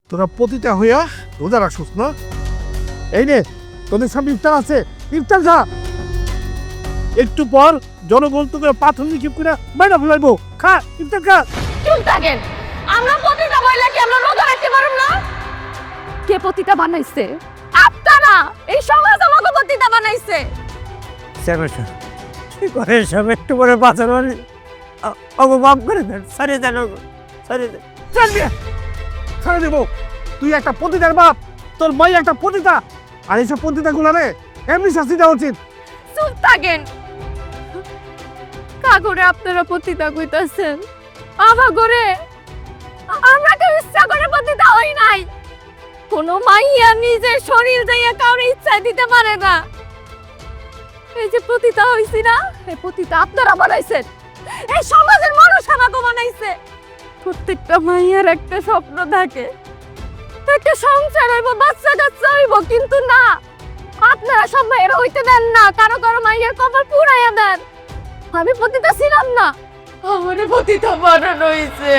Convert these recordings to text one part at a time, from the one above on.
তোরা পতিতা হইয়া রোজা রাখছিস না? এই নে তোদের সামনে ইফতার আছে, ইফতার খা। একটু পর জনগণ তোকে পাথর নিক্ষেপ করে মাইরা ফেলাইবো। খা, ইফতার খা। চুপ থাকেন। আমরা পতিতা বইলা কি আমরা রোজা রাখতে পারুম না? কে পতিতা বানাইছে? আপনারা। এই সমাজ আমাকে পতিতা বানাইছে। সেমেশন কি করে সব একটু করে বাঁচার মানে অবমাপ করে দেন, সারে দেন, সারে দেন। ছেড়ে দেবো। তুই একটা পতিতার বাপ, তোর মাই একটা পতিতা, আর এইসব পতিতা গুলারে এমনি শাস্তি দেওয়া উচিত। চুপ থাকেন। কাগরে আপনারা পতিতা কইতাছেন, আমার ঘরে আমরা কেউ ইচ্ছা করে পতিতা হই নাই। কোনো মাইয়া নিজের শরীর যাইয়া কাউরে ইচ্ছা দিতে পারে না। এই যে পতিতা হইছি না, এই পতিতা আপনারা বানাইছেন। এই সমাজের মানুষ আমাকে বানাইছে। প্রত্যেকটা মাইয়ার একটা স্বপ্ন থাকে, একটা সংসার হইব, বাচ্চা কাচ্চা হইব, কিন্তু না, আপনারা সব মায়েরা হইতে দেন না। কারো কারো মাইয়ার কপাল পুরাইয়া দেন। আমি পতিতা ছিলাম না, আমারে পতিতা বানানো হইছে।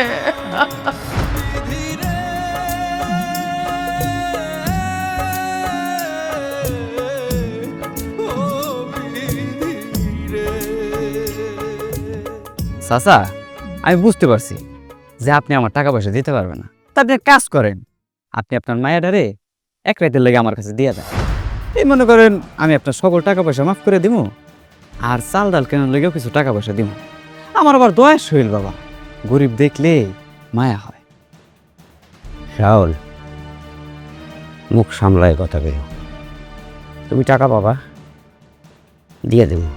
চাচা, আমি বুঝতে পারছি যে আপনি আমার টাকা পয়সা দিতে পারবেন না। তা আপনি এক কাজ করেন, আপনি আপনার মায়েরারে এক রাতের লেগে আমার কাছে দিয়ে দেন। এই মনে করেন আমি আপনার সকল টাকা পয়সা মাফ করে দিব, আর চাল ডাল কেনার লেগেও কিছু টাকা পয়সা দিব। আমার আবার দয়াস হইল বাবা, গরিব দেখলে মায়া হয়। রাহুল, মুখ সামলায় কথা বেরো। তুমি টাকা পাবা, দিয়ে দেবো।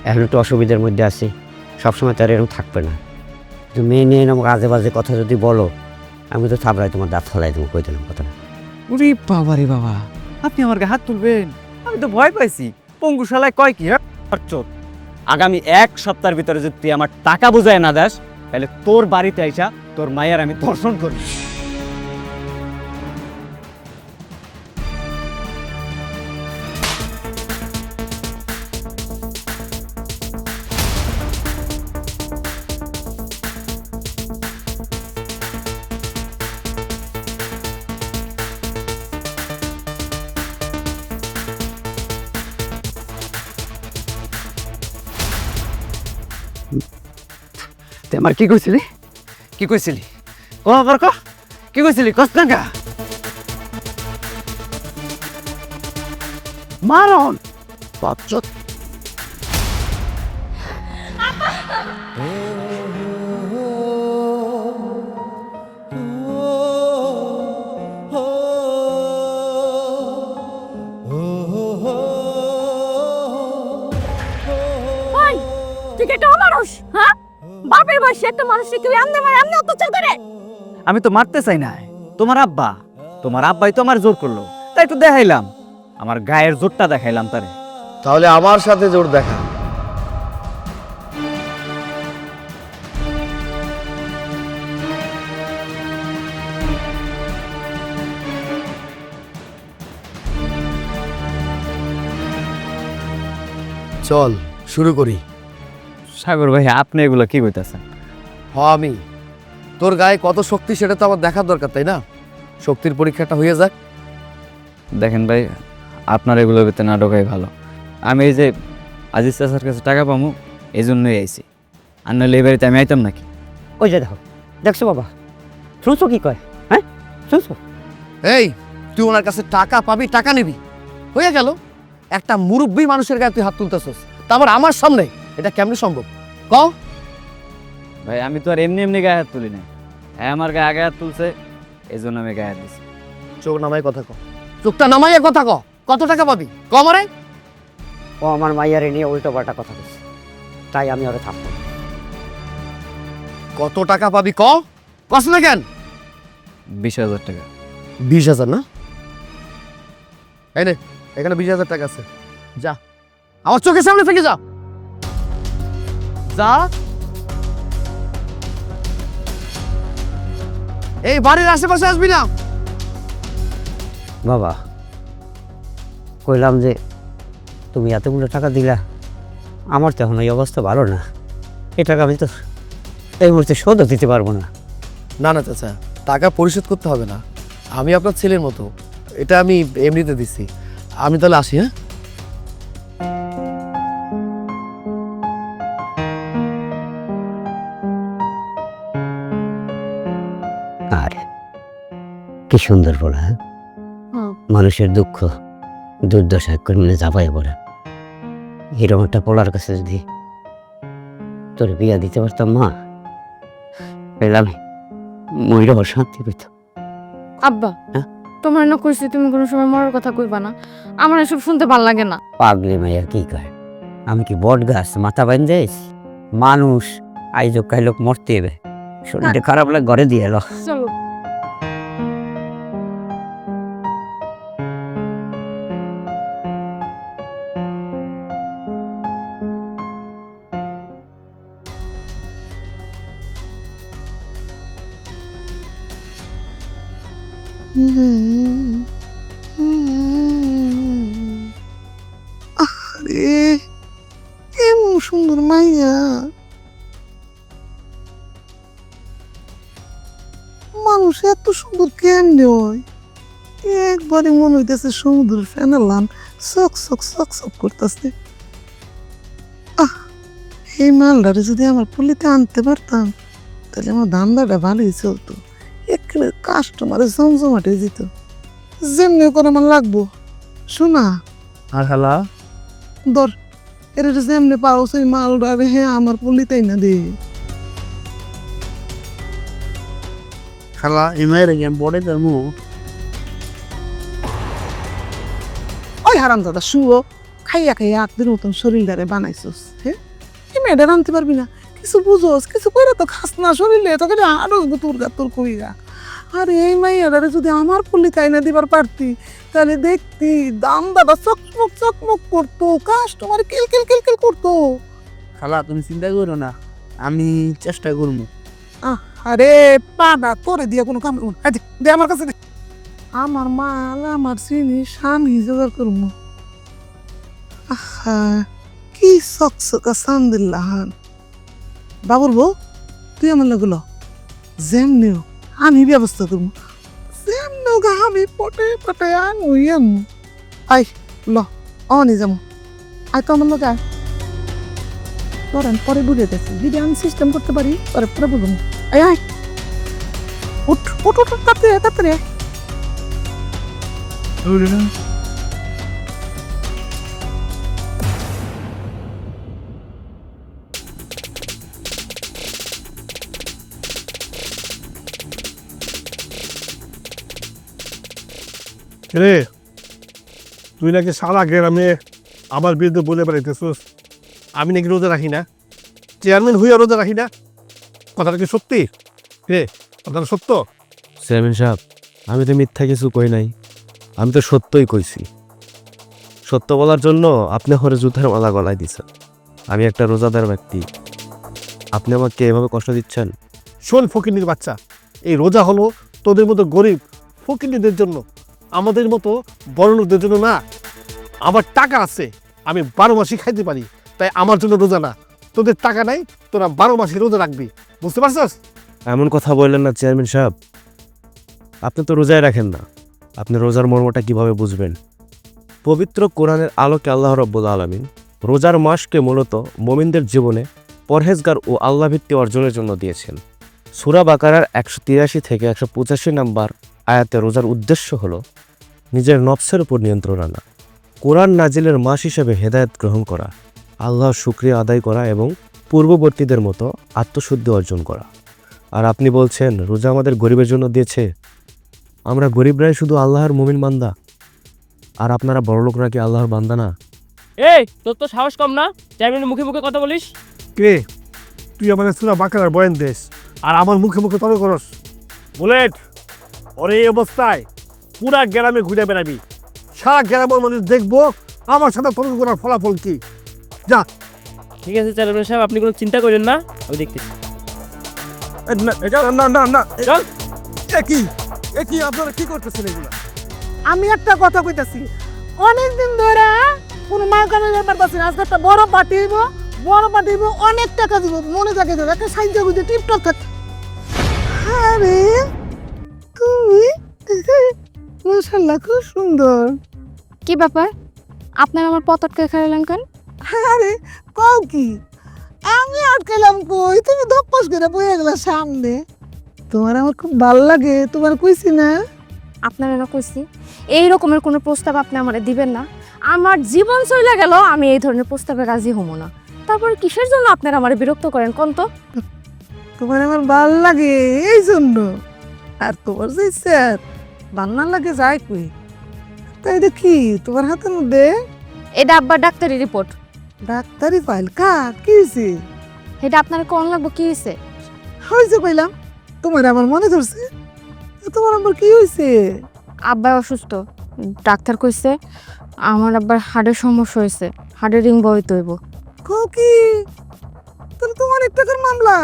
এখন একটু অসুবিধার মধ্যে আছি, সবসময় তার এরকম থাকবে না। তুমি মেয়ে নিয়ে আমাকে আজে বাজে কথা যদি বলো, আমি তো থাবড়াই তোমার দাঁত ফেলাই দেবো, কই দিলাম কথাটা। উরি বাবা রে বাবা, আপনি আমার গায়ে হাত তুলবেন? আমি তো ভয় পাইছি। পঙ্গুশালায় কয় কি আগামী এক সপ্তাহের ভিতরে যদি তুই আমার টাকা বুঝায় না দাস, তাহলে তোর বাড়িতে আইসা তোর মায়ের আমি দর্শন করি। তুই আমার কি কইছিলি? কি কইছিলি? ক আবার ক, কি কইছিলি? কস্তাঙ্গা মারন পাঁচত। ভাই, তুই কি একটা মানুষ? হ্যাঁ, বাপের বয়সে একটা মানুষকে কেউ এমনি মারে, এমনি অত্যাচার করে? আমি তো মারতে চাই না। তোমার আব্বাই তো আমার জোর করলো, তাই একটু দেখাইলাম, আমার গায়ের জোরটা দেখাইলাম তারে। তাহলে আমার সাথে জোর দেখা। চল শুরু করি। সাগর ভাই, আপনি এগুলো কি কইতাছেন? আমি তোর গায়ে কত শক্তি সেটা তো আমার দেখার দরকার, তাই না? শক্তির পরীক্ষাটা হয়ে যাক। দেখেন ভাই, আপনার এগুলো ভিতরে না ঢোকাই ভালো। আমি এই যে আজিজ চাচার কাছে টাকা পাবো এই জন্যই আইছি, আর নইলে এই বাড়িতে আমি আইতাম নাকি? ওই যে দেখো, দেখছো বাবা, শুনছো কি কয়? হ্যাঁ, শুনছো? এই, তুই ওনার কাছে টাকা পাবি, টাকা নিবি, হয়ে গেল। একটা মুরব্বী মানুষের গায়ে তুই হাত তুলতেছস, তারপর আমার সামনে, এটা কেমনে সম্ভব ক? ভাই আমি তো আর এমনি এমনি গায়ে হাত তুলি নাই, হ্যাঁ আমার গায়ে আগে হাত তুলছে, এই জন্য আমি গায়ে হাত দিছি। চোখ নামাই কথা ক, চোখটা নামাই কথা ক। কত টাকা পাবি ক আমারে? ও আমার মাইয়ারে নিয়ে উল্টো পাল্টা কথা বলছে, তাই আমি ওরে থাকবো। কত টাকা পাবি ক? কস না কেন? 20,000 টাকা। 20,000 না? এই নে, এখানে 20,000 টাকা আছে, যা আমার চোখের সামনে থেকে যা। যা, এই বাড়ির আশেপাশে আসবি না। বাবা, কইলাম যে তুমি এতগুলো টাকা দিলা, আমার তো এখন এই অবস্থা ভালো না। এই টাকা আমি তো এই মুহূর্তে শোধও দিতে পারবো না। না না চাচা, টাকা পরিশোধ করতে হবে না, আমি আপনার ছেলের মতো, এটা আমি এমনিতে দিছি। আমি তাহলে আসি, হ্যাঁ? আর কি সুন্দর বলা, হ্যাঁ? মানুষের দুঃখ দুর্দশা করে চাপাই পড়ে। এরকম একটা পোলার কাছে যদি তোর বিয়া দিতে পারতাম মা, পেলাম ময়ূর শান্তি পেত। আব্বা, হ্যাঁ? তোমার না কইছি তুমি কোনো সময় মরার কথা কইবা না, আমার এসব শুনতে ভাল লাগে না। পাগলি মাইয়া কি কয়, আমি কি বট গাছ মাথা বাইন যাইস? মানুষ আইজক কাইলোক মরতে হবে, শরীরটা খারাপ লাগে ঘরে দিয়ে এলো। চলো। আরে এমন সুন্দর মাইয়া, মানুষ এত সুন্দর কেমনে হয়? একবারে মনে হইতেছে সমুদ্রের ফেনালাম চক চক চক চক করতেছে। এই মালটারে যদি আমার পল্লীতে আনতে পারতাম তাহলে আমার ধান্দাটা ভালোই চলতো, একেবারে কাস্টমারে জমজমাটে যেত। যেমনি করে আমার লাগবো। শোনা আর খালা, ধর এর যেমনি পারো সেই মালটারে হ্যাঁ আমার পল্লীতেই না দে। খালা এই মায়ের গেম বড়ে তার মুখ ওই হারাম দাদা শুয়ো, খাইয়া খাইয়া একদিন মতন শরীরটারে বানাইছস। হ্যাঁ এই মেয়েটা আনতে পারবি না, কিছু বুঝোস, কিছু করে তো খাস না শরীরে, তোকে আরো তোর গা তোর কইরা। আর এই মাইয়াটারে যদি আমার পল্লীতে আইনা দিবার পারতি তাহলে দেখতি দাম দাদা চকমক চকমক করতো, কাস্টমার কিল কিল কিল কিল করতো। খালা তুমি চিন্তা করো না, আমি চেষ্টা করবো। আরে পানা তোরে দিয়ে কোনো কাম করবো না। এই দে আমার কাছে দে। আমার মাল আমার জিনিস আমি জোগাড় করবো। আহা কি চকচকা সান্দিল্লাহান। বাবুর বউ তুই আমার লাগলো যেমনিও আমি ব্যবস্থা করবো, যেমনিও আমি পটে পটে আনুই আনু। আই ল অনি যাবো, আয় তো আমার লোক আয়। ধরেন পরে বুঝে গেছি যদি আমি সিস্টেম করতে পারি পরে পরে বুঝবো। আয় আয় উঠ উঠ উঠ তাড়াতাড়ি তাড়াতাড়ি আয়। রে তুই নাকি সারা গ্রামে আমার বিরুদ্ধে বলে বেড়াইতেছিস আমি নাকি রোজা রাখি না, চেয়ারম্যান হইয়া রোজা রাখি না। কথাটা কি সত্যি রে? কথাটা সত্য? চেয়ারম্যান সাহেব, আমি তো মিথ্যা কিছু কই নাই, আমি তো সত্যই কইছি। সত্য বলার জন্য আপনি হরে যুদ্ধের মালা গলায় দিচ্ছেন। আমি একটা রোজাদার ব্যক্তি, আপনি আমাকে এভাবে কষ্ট দিচ্ছেন? শোন ফকিন্নির বাচ্চা, এই রোজা হলো তোদের মতো গরিব ফকিন্নিদের জন্য, আমাদের মতো বড় লোকদের জন্য না। আমার টাকা আছে, আমি 12 মাসই খাইতে পারি, তাই আমার জন্য রোজা না। তোদের টাকা নাই, তোরা 12 মাসই রোজা রাখবি, বুঝতে পারছস? এমন কথা বললেন না চেয়ারম্যান সাহেব, আপনি তো রোজায় রাখেন না, আপনি রোজার মর্মটা কিভাবে বুঝবেন? পবিত্র কোরআনের আলোকে আল্লাহ রাব্বুল আলামিন রোজার মাসকে মূলত মুমিনদের জীবনে পরহেজগার ও আল্লাহভিত্তি অর্জনের জন্য দিয়েছেন। সূরা বাকারার 183 থেকে 185 নম্বর আয়াতে রোজার উদ্দেশ্য হলো নিজের নফসের উপর নিয়ন্ত্রণ আনা, কোরআন নাজিলের মাস হিসেবে হেদায়েত গ্রহণ করা, আল্লাহর শুকরিয়া আদায় করা এবং পূর্ববর্তীদের মতো আত্মশুদ্ধি অর্জন করা। আর আপনি বলছেন রোজা আমাদের গরিবের জন্য দিয়েছে? আমরা গরিবরাই শুধু আল্লাহর মুমিন বান্দা, আর আপনারা বড়লোকরা কি আল্লাহর বান্দা না? এই তোর তো সাহস কম না, চেয়ারম্যানের মুখে মুখে কথা বলিস? কে তুই আমাদের সুরা বাকারার বয়ান দেশ আর আমার মুখে মুখে তর্ক করস? বুলেট, ওরে এই অবস্থায় পুরা গ্রামে ঘুরে বেড়াবি, সারা গ্রামের মানুষ দেখবো আমার সাথে তর্ক করার ফলাফল কি। যা। ঠিক আছে চেয়ারম্যান সাহেব, আপনি কোনো চিন্তা করেন না, আমি দেখতেছি। না না না, চল। কি আপনারা কি করতেছেন এগুলা? আমি একটা কথা কইতাছি, অনেকদিন ধরে কোনো মাল কামাই ব্যাপার পাচ্ছি না, আজকে একটা বড় পার্টি হইব, অনেক টাকা দিব, মনে থাকে দেবে একটা সাইজ বুঝে টিপটপ থাক। আরে তুমি মাশাআল্লাহ খুব সুন্দর। কি ব্যাপার আপনার আমার পতটকে খেলেন কেন? আরে কও কি, আমি আটকালাম কই, তুমি ধপ্পস করে বয়ে গেলা সামনে। তোমার আমার খুব ভাল লাগে, তোমার কইছি না? আপনারা না কইছি এই রকমের কোনো প্রস্তাব আপনি আমারে দিবেন না। আমার জীবন চলে গেল আমি এই ধরনের প্রস্তাবে রাজি হবো না। তারপর কিসের জন্য আপনারা আমারে বিরক্ত করেন কোন তো? তোমার আমার ভাল লাগে এই জন্য। আর তোমার যে স্যার ভাল না লাগে যায় কই। তাই দেখি তোমার হাতের মধ্যে এটা আব্বার ডাক্তারি রিপোর্ট। ডাক্তারি ফাইল কার কি হয়েছে? এটা আপনার কোন লাগবো কি হয়েছে? হয়েছে কইলাম, তোমার আমার মনে ধরছে। তোমার আমার কি হয়েছে? আব্বা অসুস্থ, ডাক্তার কইছে আমার আব্বার হার্টের সমস্যা হয়েছে, হার্টের রিং বইতে হইব। কও কি, তাহলে তো অনেক টাকার মামলা।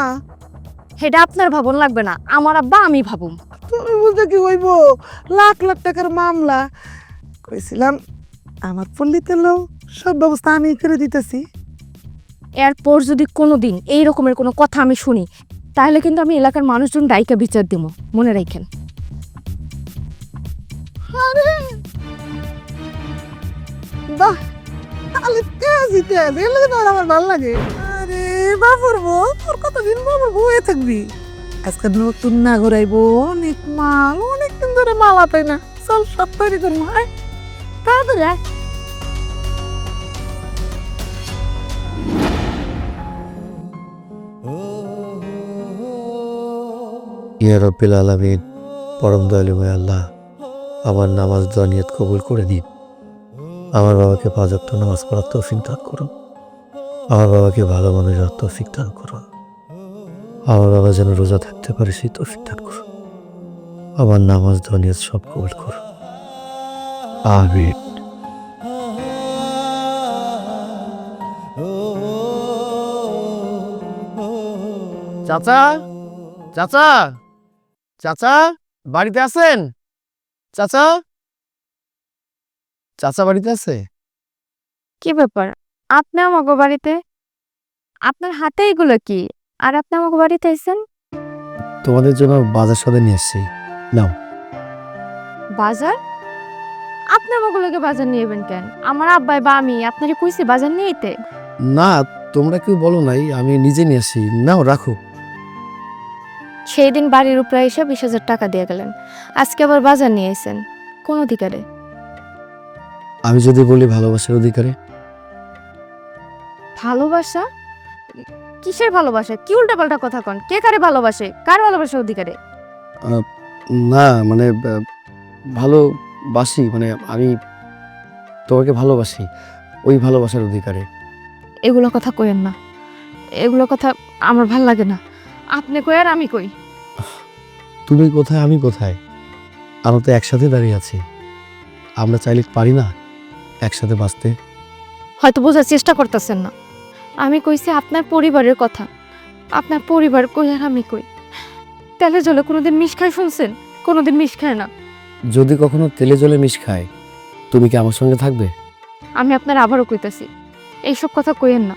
এটা আপনার ভাবন লাগবে না, আমার আব্বা আমি ভাবুম। তুমি বুঝতে কি হইব, লাখ লাখ টাকার মামলা। কইছিলাম আমার পল্লীতে লো, সব ব্যবস্থা আমি করে দিতেছি। এরপর যদি কোনোদিন এই রকমের কোনো কথা আমি শুনি তাহলে কিন্তু আমি এলাকার মানুষজন ডাইকা বিচার দিব, মনে রাখেন। আরে বাহ, তাহলে তেজি তেজ এলে তো আমার ভালো লাগে। আরে বাবুর বউ, তোর কতদিন বাবুর বউ হয়ে থাকবি? আজকে নতুন না ঘুরাইবো, অনেক মাল, অনেকদিন ধরে মাল আতাই না। চল সব তৈরি করবো, আয় তাড়াতাড়ি আয়। ইয়া রব্বিল আলামিন, পরম দয়ালুময় আল্লাহ, আমার নামাজ দোয়া নিয়ত কবুল করে দিন। আমার বাবাকে 5 ওয়াক্ত নামাজ পড়ার তৌফিক দান করুন। আমার বাবাকে ভালো মানুষের তৌফিক দান করুন। আমার বাবা যেন রোজা থাকতে পারে সেই তৌফিক দান করুন। আমার নামাজ দোয়া নিয়ত সব কবুল করুন, আমিন। চাচা, চাচা, চাচা বাড়িতে আছেন? চাচা, চাচা বাড়িতে আছে? কি ব্যাপার আপনি আমাকে বাড়িতে? আপনার হাতে এগুলো কি? আর আপনি আমাকে বাড়িতে আইছেন? তোমাদের জন্য বাজার সদাই নিয়ে এসেছি, নাও। বাজার? আপনি আমাগুলোকে বাজার নিয়ে যাবেন কেন? আমার আব্বাই বা আমি আপনারে কইছি বাজার নিয়ে আইতে? না, তোমরা কেউ বলো নাই, আমি নিজে নিয়ে আসি। নাও, রাখো। সেই দিন বাড়ির উপরে এসে 20,000 টাকা দিয়ে গেলেন, আজকে আবার বাজার নিয়ে আইছেন কোন অধিকারে? আমি যদি বলি ভালোবাসার অধিকারে। ভালোবাসা? কিসের ভালোবাসা? কি উল্টাপাল্টা কথা কন? কে কারে ভালোবাসে? কার ভালোবাসার অধিকারে? না মানে ভালোবাসি, মানে আমি তোমাকে ভালোবাসি, ওই ভালোবাসার অধিকারে। এগুলো কথা কইেন না, এগুলো কথা আমার ভাল লাগে না। আপনি কই আর আমি কই? তুমি কোথায়, আমি কোথায়? আমরা তো একসাথে দাঁড়িয়ে আছি। আমরা চাইলে পারি না একসাথে বাঁচতে? হয়তো বোঝার চেষ্টা করতেছেন না। আমি কইছি আপনার পরিবারের কথা, আপনার পরিবার কই আর আমি কই? তেলে জলে কোনোদিন মিশ খায় শুনছেন? কোনোদিন মিশ খায় না। যদি কখনো তেলে জলে মিশ খায়, তুমি কি আমার সঙ্গে থাকবে? আমি আপনার আবারও কইতাছি এইসব কথা কইেন না,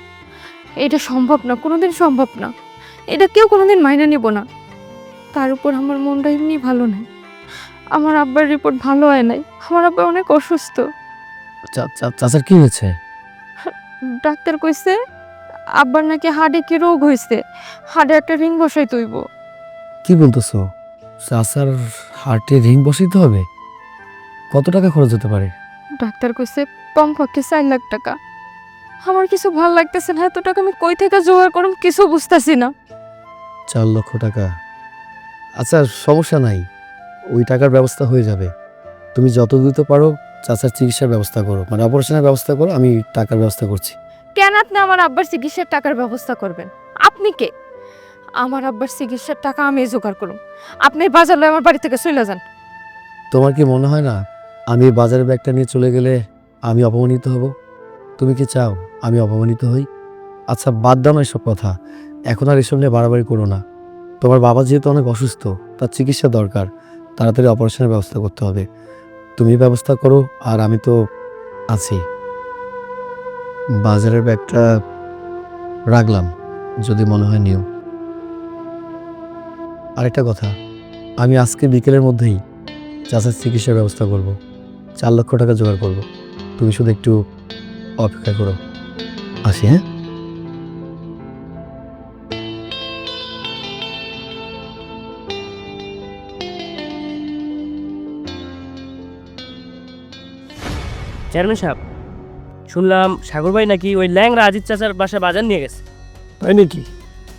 এটা সম্ভব না, কোনোদিন সম্ভব না। এটা কেউ কোনোদিন মাইনে নিব না। তার উপর আমার মনটা এমনি ভালো নাই, আমার আব্বার রিপোর্ট ভালো হয় নাই, আমার আব্বা অনেক অসুস্থ। চাচার কি হয়েছে? ডাক্তার কইছে আব্বার নাকি হার্টে কি রোগ হয়েছে, হার্টে একটা রিং বসাই তৈব। কি বলতেছো? চাচার হার্টে রিং বসাইতে হবে? কত টাকা খরচ হতে পারে? ডাক্তার কইছে কমপক্ষে 4 লাখ টাকা। আমার কিছু ভালো লাগতেছে না, এত টাকা আমি কই থেকে জোগাড় করব কিছু বুঝতাছি না। 4 লক্ষ টাকা? আচ্ছা, সমস্যা নাই, ওই টাকার ব্যবস্থা হয়ে যাবে। তুমি যত দ্রুত পারো চাচার চিকিৎসার ব্যবস্থা করো, মানে অপারেশনের ব্যবস্থা করো, আমি টাকার ব্যবস্থা করছি। কেন আপনি আমার আব্বার চিকিৎসার টাকার ব্যবস্থা করবেন? আপনি কে? আমার আব্বার চিকিৎসার টাকা আমি জোগাড় করব। আপনি বাজার লয়ে আমার বাড়ি থেকে চলে যান। তোমার কি মনে হয় না আমি এই বাজারের ব্যাগটা নিয়ে চলে গেলে আমি অপমানিত হব? তুমি কি চাও আমি অপমানিত হই? আচ্ছা, বাদ দাও না এসব কথা, এখন আর এসব নিয়ে বাড়াবাড়ি করো না। তোমার বাবা যেহেতু অনেক অসুস্থ, তার চিকিৎসা দরকার, তাড়াতাড়ি অপারেশনের ব্যবস্থা করতে হবে। তুমি ব্যবস্থা করো, আর আমি তো আছি। বাজারের ব্যাগটা রাখলাম, যদি মনে হয় নিও। আরেকটা কথা, আমি আজকে বিকেলের মধ্যেই চাচার চিকিৎসার ব্যবস্থা করব, 4 লক্ষ টাকা জোগাড় করব। তুমি শুধু একটু অপেক্ষা করো, আসি হ্যাঁ। চেয়ারম্যান সাহেব, শুনলাম সাগর ভাই নাকি ওই ল্যাংরা আজিজ চাচার বাসায় বাজার নিয়ে গেছে। তাই নাকি?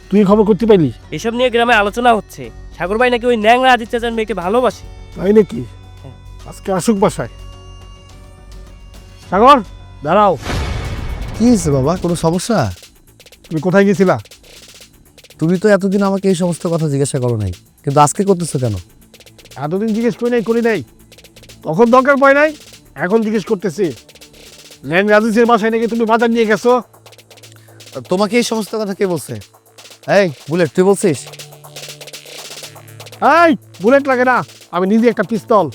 তুই খবর করতে পারলি? এসব নিয়ে গ্রামে আলোচনা হচ্ছে। সাগর ভাই নাকি ওই ল্যাংরা আজিজ চাচার মেয়েকে ভালোবাসে। তাই নাকি? আজকে আসুক বাসায়। সাগর, দাঁড়াও। কি হয়েছে বাবা, কোনো সমস্যা? তুমি কোথায় গেছিলা? তুমি তো এতদিন আমাকে এই সমস্ত কথা জিজ্ঞাসা করো নাই, কিন্তু আজকে করতেছো কেন? এতদিন জিজ্ঞেস করি নাই। তখন দরকার পড়ে নাই, এখন জিজ্ঞেস করতেছি। ল্যাং রাজিসের বাসায় নাকি তুমি বাজার নিয়ে গেছো? তোমাকে এই সমস্ত কথা কে বলছে? এই বুলেট, তুই বলছিস? এই বুলেট লাগে না, আমি নিজে একটা পিস্তল।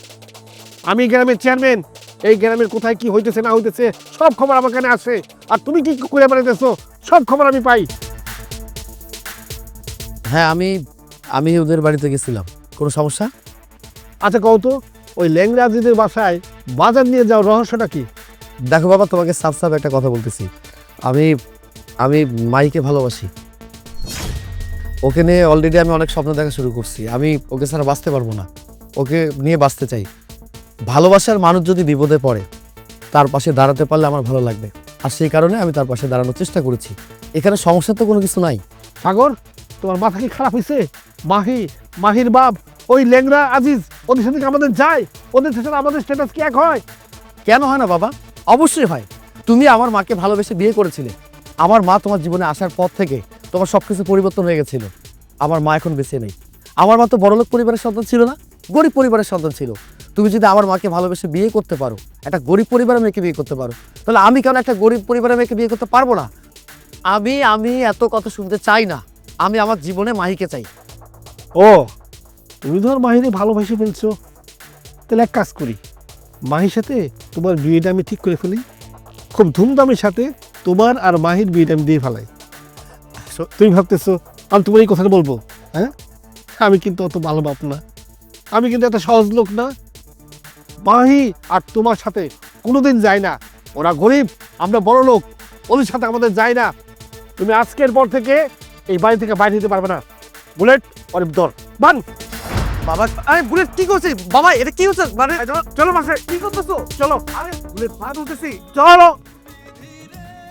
আমি গ্রামের চেয়ারম্যান, এই গ্রামের কোথায় কি হইতেছে না হইতেছে সব খবর আমার কাছে আসে। আর তুমি কি করে বেড়াইতেছো সব খবর আমি পাই। হ্যাঁ, আমি ওদের বাড়িতে গেছিলাম। কোনো সমস্যা? আচ্ছা কও তো, ওই ল্যাং রাজিদের বাসায় বাজার নিয়ে যাও রহস্যটা কি? দেখো বাবা, তোমাকে সাফ সাফ একটা কথা বলতেছি। আমি মাইকে ভালোবাসি। ওকে নিয়ে অলরেডি আমি অনেক স্বপ্ন দেখা শুরু করছি। আমি ওকে ছাড়া বাঁচতে পারবো না, ওকে নিয়ে বাঁচতে চাই। ভালোবাসার মানুষ যদি বিপদে পড়ে তার পাশে দাঁড়াতে পারলে আমার ভালো লাগবে, আর সেই কারণে আমি তার পাশে দাঁড়ানোর চেষ্টা করেছি। এখানে সমস্যা তো কোনো কিছু নাই। সাগর, তোমার মাথা কি খারাপ হয়েছে? মাহির বাপ ওই ল্যাংরা আজিজ, ওদের সাথে কি আমাদের যায়? ওদের সাথে আমাদের স্ট্যাটাস কি এক হয়? কেন হয় না বাবা? অবশ্যই হয়। তুমি আমার মাকে ভালোবেসে বিয়ে করেছিলে। আমার মা তোমার জীবনে আসার পর থেকে তোমার সব কিছু পরিবর্তন হয়ে গেছিল। আমার মা এখন বেঁচে নেই। আমার মা তো বড়লোক পরিবারের সন্তান ছিল না, গরিব পরিবারের সন্তান ছিল। তুমি যদি আমার মাকে ভালোবেসে বিয়ে করতে পারো, একটা গরিব পরিবারের মেয়েকে বিয়ে করতে পারো, তাহলে আমি কেন একটা গরিব পরিবারের মেয়েকে বিয়ে করতে পারবো না? আমি এত কথা শুনতে চাই না। আমি আমার জীবনে মাহিকে চাই। ও, তুমি ধর মাহিরে ভালোবাসে ফেলছো, তাহলে এক কাজ করি, মাহির সাথে তোমার বিয়েটা আমি ঠিক করে ফেলি। খুব ধুমধামের সাথে তোমার আর মাহির বিয়েটা আমি দিয়ে ফেলাই। তুমি ভাবতেছো আমি তোমার এই কথাটা বলবো? হ্যাঁ, আমি কিন্তু অত ভালো বাপ না, আমি কিন্তু এত সহজ লোক না। মাহি আর তোমার সাথে কোনোদিন যায় না। ওরা গরিব, আমরা বড় লোক, ওদের সাথে আমাদের যায় না। তুমি আজকের পর থেকে এই বাড়ি থেকে বাইরে যেতে পারবে না। বুলেট, অনেক দর বান। বাবা, আরে বুলেট কি করছিস বাবা? এটা কি হচ্ছে? মানে চলো মাসে, কি করতেছো? চলো। আরে বুলেট বাদ হতেছি, চলো।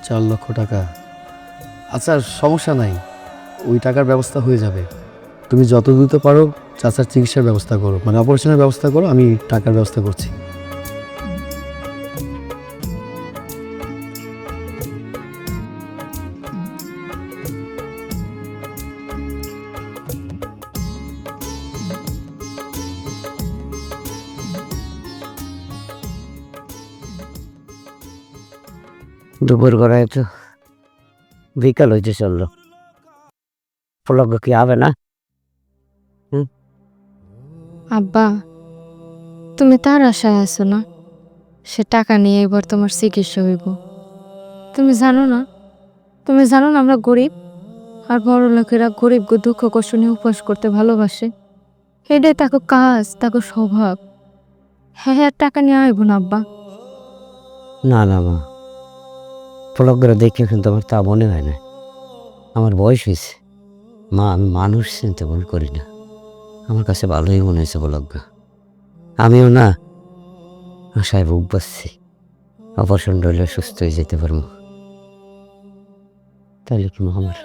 4 লক্ষ টাকা? আচ্ছা, সমস্যা নাই, ওই টাকার ব্যবস্থা হয়ে যাবে। তুমি যত দ্রুত পারো চাচার চিকিৎসার ব্যবস্থা করো, মানে অপারেশনের ব্যবস্থা করো, আমি টাকার ব্যবস্থা করছি। দুপুর গড়ায় তো বিকাল হইতে চললো, পলক কি হবে না? আব্বা, তুমি তার আশায় আছো না? সে টাকা নিয়ে এবার তোমার চিকিৎসা হইব। তুমি জানো না আমরা গরিব, আর বড় লোকেরা গরিব দুঃখ কষ্ট নিয়ে উপবাস করতে ভালোবাসে। এটাই তাকে কাজ, তাকে স্বভাব। হ্যাঁ আর টাকা নিয়ে আইব না আব্বা। না না মা, পলক করে দেখে কিন্তু আমার তা মনে হয় না। আমার বয়স হয়েছে মা, আমি মানুষ চিনতে ভুল করি না। আমার কাছে ভালোই মনে হয়েছে পলক। আমিও না আশায় বুক বাঁচছি, অপারেশন রইলে সুস্থ হয়ে যেতে পারবো। তাইলে কি আমার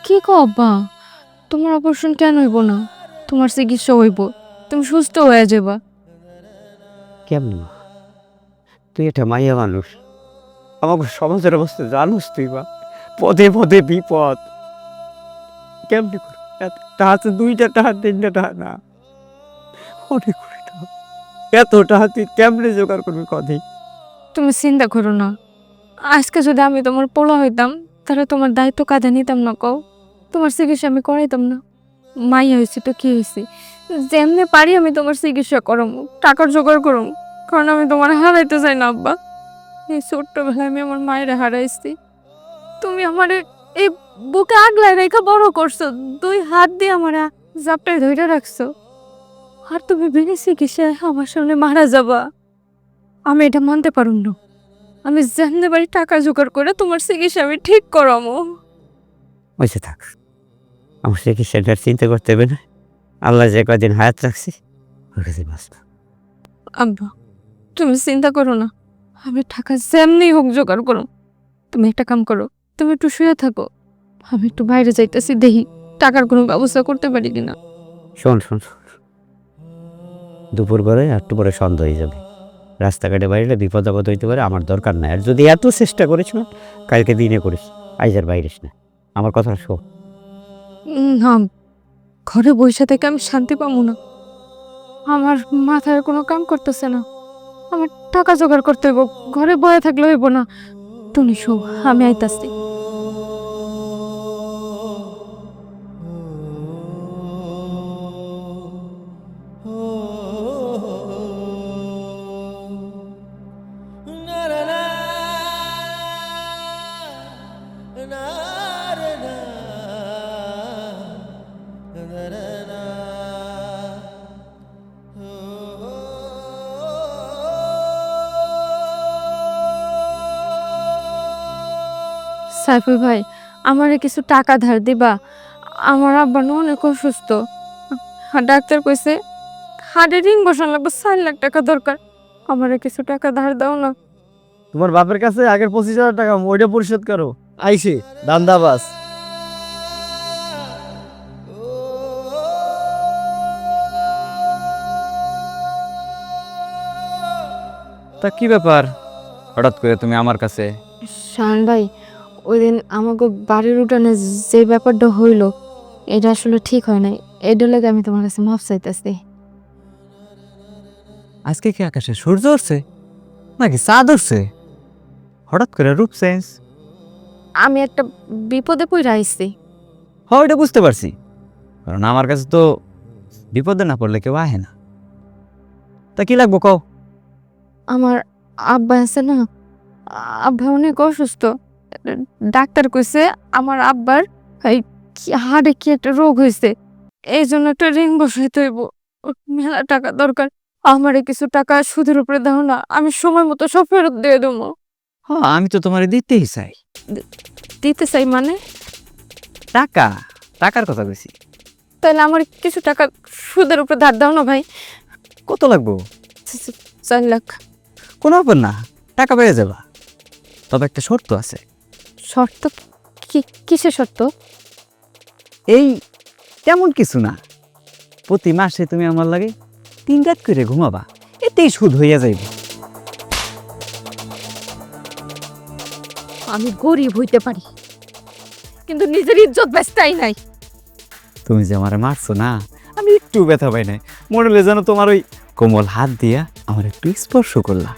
কি কো আব্বা, তোমার অপারেশন কেন হইব না? তোমার চিকিৎসা হইব, তুমি সুস্থ হয়ে যাবা। কেমন মা? তুই একটা মাইয়া মানুষ, আমাকে সমাজের অবস্থা জানোস তুই মা, পদে পদে বিপদ। কেমনি করে টাকা, 2টা টাকা 3টা টাকা না, অনেক করে টাকা। এত টাকা তুই কেমনে জোগাড় করবি কদিন? তুমি চিন্তা করো না, আজকে যদি আমি তোমার পোলা হইতাম তাহলে তোমার দায়িত্ব কাঁধে নিতাম না। কও, তোমার চিকিৎসা আমি করাইতাম না? মাইয়া হয়েছি তো কি হয়েছি, যেমনি পারি আমি তোমার চিকিৎসা করম, টাকার জোগাড় করম। কারণ আমি তোমার হারাইতে চাই না আব্বা। এই ছোট্টবেলায় আমি আমার মায়ের হারাইছি, তুমি আমার এই বুকে আগলায় রেখে বড় করছো, 2 হাত দিয়ে আমার জাপটায় ধরে রাখছো। আর তুমি বিনা চিকিৎসায় আমার সামনে মারা যাবা, আমি এটা মানতে পারুম না। আমি জানতে পারি টাকা জোগাড় করে তোমার চিকিৎসা আমি ঠিক করামো। হয়েছে থাক, আমার চিকিৎসাটার চিন্তা করতে হবে না। আল্লাহ যে কদিন হায়াত রাখছি ওর কাছে বাঁচব। আব্বা, তুমি চিন্তা করো না, আমি টাকা যেমনি হোক জোগাড় করো। তুমি একটা কাম করো, তুমি একটু শুয়ে থাকো, আমি একটু বাইরে যাইতেছি, দেখি টাকার কোনো ব্যবস্থা করতে পারি কিনা। শোন শোন শোন, দুপুর করে একটু পরে সন্ধ্যা হয়ে যাবে। রাস্তাঘাটে বাইরে বিপদ আপদ হইতে পারে, আমার দরকার নাই। আর যদি এত চেষ্টা করিস না, কালকে দিনে করিস, আইজ আর বাইরিস না। আমার কথা শোন। না, ঘরে বসে থেকে আমি শান্তি পাবো না। আমার মাথায় কোনো কাম করতেছে না, আমার টাকা জোগাড় করতে হইব, ঘরে বয়ে থাকলে হইব না। টুনি শো, আমি আইতাছি। সাইফুল ভাই, আমারে কিছু টাকা ধার দিবা? আমার আব্বা না অনেক অসুস্থ, আর ডাক্তার কইছে হাড়ে রিং বসানো লাগবে, 4 লাখ টাকা দরকার। আমারে কিছু টাকা ধার দাও না। তোমার বাপের কাছে আগের 25,000 টাকা ওইটা পরিশোধ করো। আইসি দান্দাবাস। তা কি ব্যাপার, হঠাৎ করে তুমি আমার কাছে? শাহান ভাই, ওই দিন আমাকে বাড়ির উঠানে যে ব্যাপারটা হইল, এটা আসলে ঠিক হয় নাই। এটা লাগে আমি তোমার কাছে মাফ চাইতেছি। আজকে কি আকাশে সূর্য উঠছে নাকি চাঁদ উঠছে? হঠাৎ করে রূপ চেঞ্জ। আমি একটা বিপদে পড়ে আইছি। হ্যাঁ, ওইটা বুঝতে পারছি, কারণ আমার কাছে তো বিপদে না পড়লে কেউ আহে না। তা কি লাগবো কও? আমার আব্বা আছে না, আব্বা অনেক অসুস্থ। ডাক্তার কইছে আমার আব্বার এই হাড়ে কি একটা রোগ হয়েছে, এই জন্য একটা রিং বসাইতে হইব। মেলা টাকা দরকার, আমারে কিছু টাকা সুদের উপরে দাও না, আমি সময় মতো সব ফেরত দিয়ে দেবো। হ্যাঁ, আমি তো তোমার দিতেই চাই। দিতে চাই মানে? টাকা, টাকার কথা বলছি। তাহলে আমার কিছু টাকা সুদের উপরে ধার দাও না ভাই। কত লাগবো? 4 লাখ। কোনো ব্যাপার না, টাকা পেয়ে যাবা, তবে একটা শর্ত আছে। শর্ত? কিসের শর্ত? এই তেমন কিছু না, প্রতি মাসে তুমি আমার লাগে 3 রাত করে ঘুমাবা, এতেই সুদ হইয়া যাইব। আমি গরিব হইতে পারি, কিন্তু নিজের ইজ্জত বেচতেই নাই। তুমি যে আমারে মারছো না, আমি একটু ব্যথা পাই নাই। মনে হলে যেন তোমার ওই কোমল হাত দিয়া আমার একটু স্পর্শ করলা।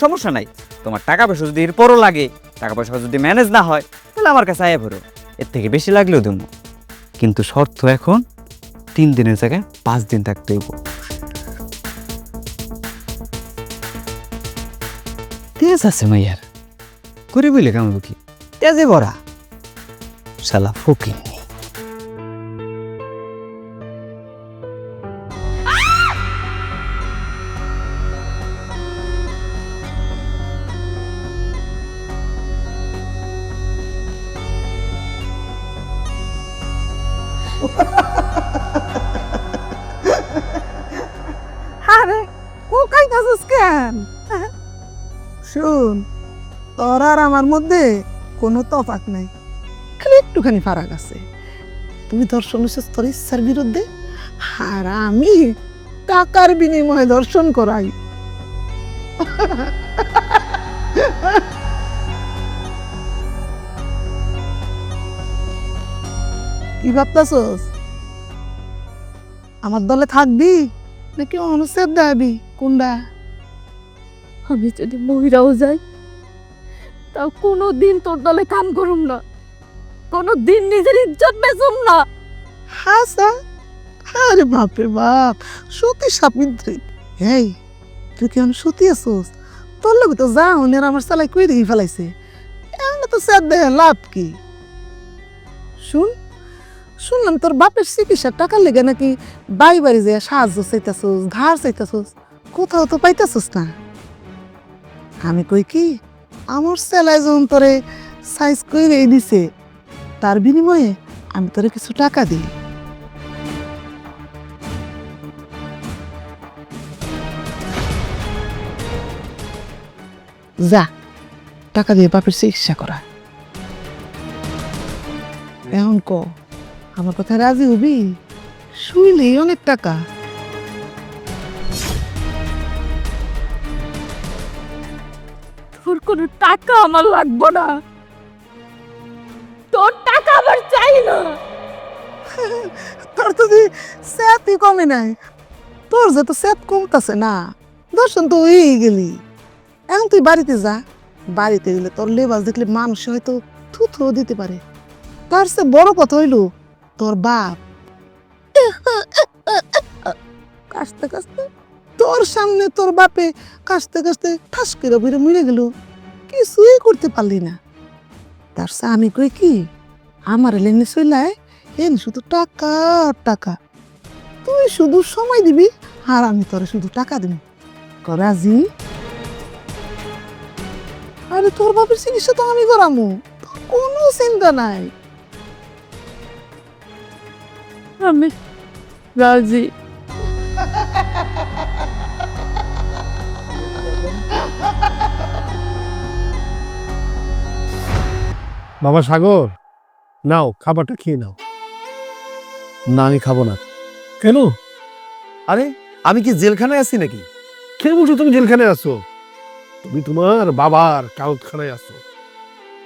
সমস্যা নাই, তোমার টাকা পয়সা যদি এরপরও লাগে, টাকা পয়সা যদি ম্যানেজ না হয়, তাহলে আমার কাছে আয়া ভরো, এর থেকে বেশি লাগলেও দেবো। কিন্তু শর্ত এখন 3 দিনের জায়গায় 5 দিন থাকতে হইব। তেজ আছে মাইয়ার, করে বলে কেমন কি তেজে ভরা, শালা ফকির। আরে ও কাইতাছিস কেন? শুন, তোর আর আমার মধ্যে কোনো তফাৎ নাই, খালি একটুখানি ফারাক আছে। তুই দর্শন হইছিস তোর ইচ্ছার বিরুদ্ধে, আর আমি টাকার বিনিময়ে দর্শন করাই। কি ভাবতাছস? আমার দলে থাকবি নাকি অনুচ্ছেদ দেবি? কোনটা? আমি যদি মহিলাও যাই, তাও কোনোদিন তোর দলে কাম করুম না, কোনোদিন নিজের ইজ্জত বেচুম না। হাসা, আরে বাপরে বাপ, সতী সাবিত্রী। এই তুই কেমন সতী আছোস? তোর লোক তো যা হনের আমার সালাই কই দেখি ফেলাইছে, এমন তো স্যার দেহে লাভ কি? শুন, শুনলাম তোর বাপের চিকিৎসার টাকার লেগে নাকি বাড়ি বাড়ি যে সাহায্য চাইতাছোস, ধার চাইতাছোস, কোথাও তো পাইতাছোস না। আমি কই কি, আমার সেলাই যখন তোরে সাইজ করে দিছে, তার বিনিময়ে আমি তোরে কিছু টাকা দিই। যা, টাকা দিয়ে বাপের চিকিৎসা করা। এখন ক, আমার কথা রাজি হবি? শুইলেই অনেক টাকা। তোর কোনো টাকা আমার লাগবে না, তোর টাকা আমার চাই না। তোর তো স্যাতই কমে নাই, তোর যে তো স্যাত কমতাছে না, দর্শন তো হয়েই গেলি। এখন তুই বাড়িতে যা, বাড়িতে গেলে তোর লেবাস দেখলে মানুষ হয়তো থুথু দিতে পারে। তার চেয়ে বড় কথা হইল তোর বাপ কাশতে কাশতে তোর সামনে তোর বাপে কাশতে কাশতে ঠাস করে বেরো মরে গেল, কিছুই করতে পারলি না। তার চেয়ে আমি কই কি, আমার লেনে চইলায় এন শুধু টাকা আর টাকা, তুই শুধু সময় দিবি আর আমি তোরে শুধু টাকা দিব। রাজি? আরে তোর বাপের চিকিৎসা তো আমি করামু, তোর কোনো চিন্তা নাই। আমি রাজি। বাবা সাগর, নাও খাবারটা খেয়ে নাও। না, আমি খাবো না। কেন? আরে আমি কি জেলখানায় আছি নাকি? কে বলছো তুমি জেলখানায় আছো? তুমি তোমার বাবার কাউখানায় আছো।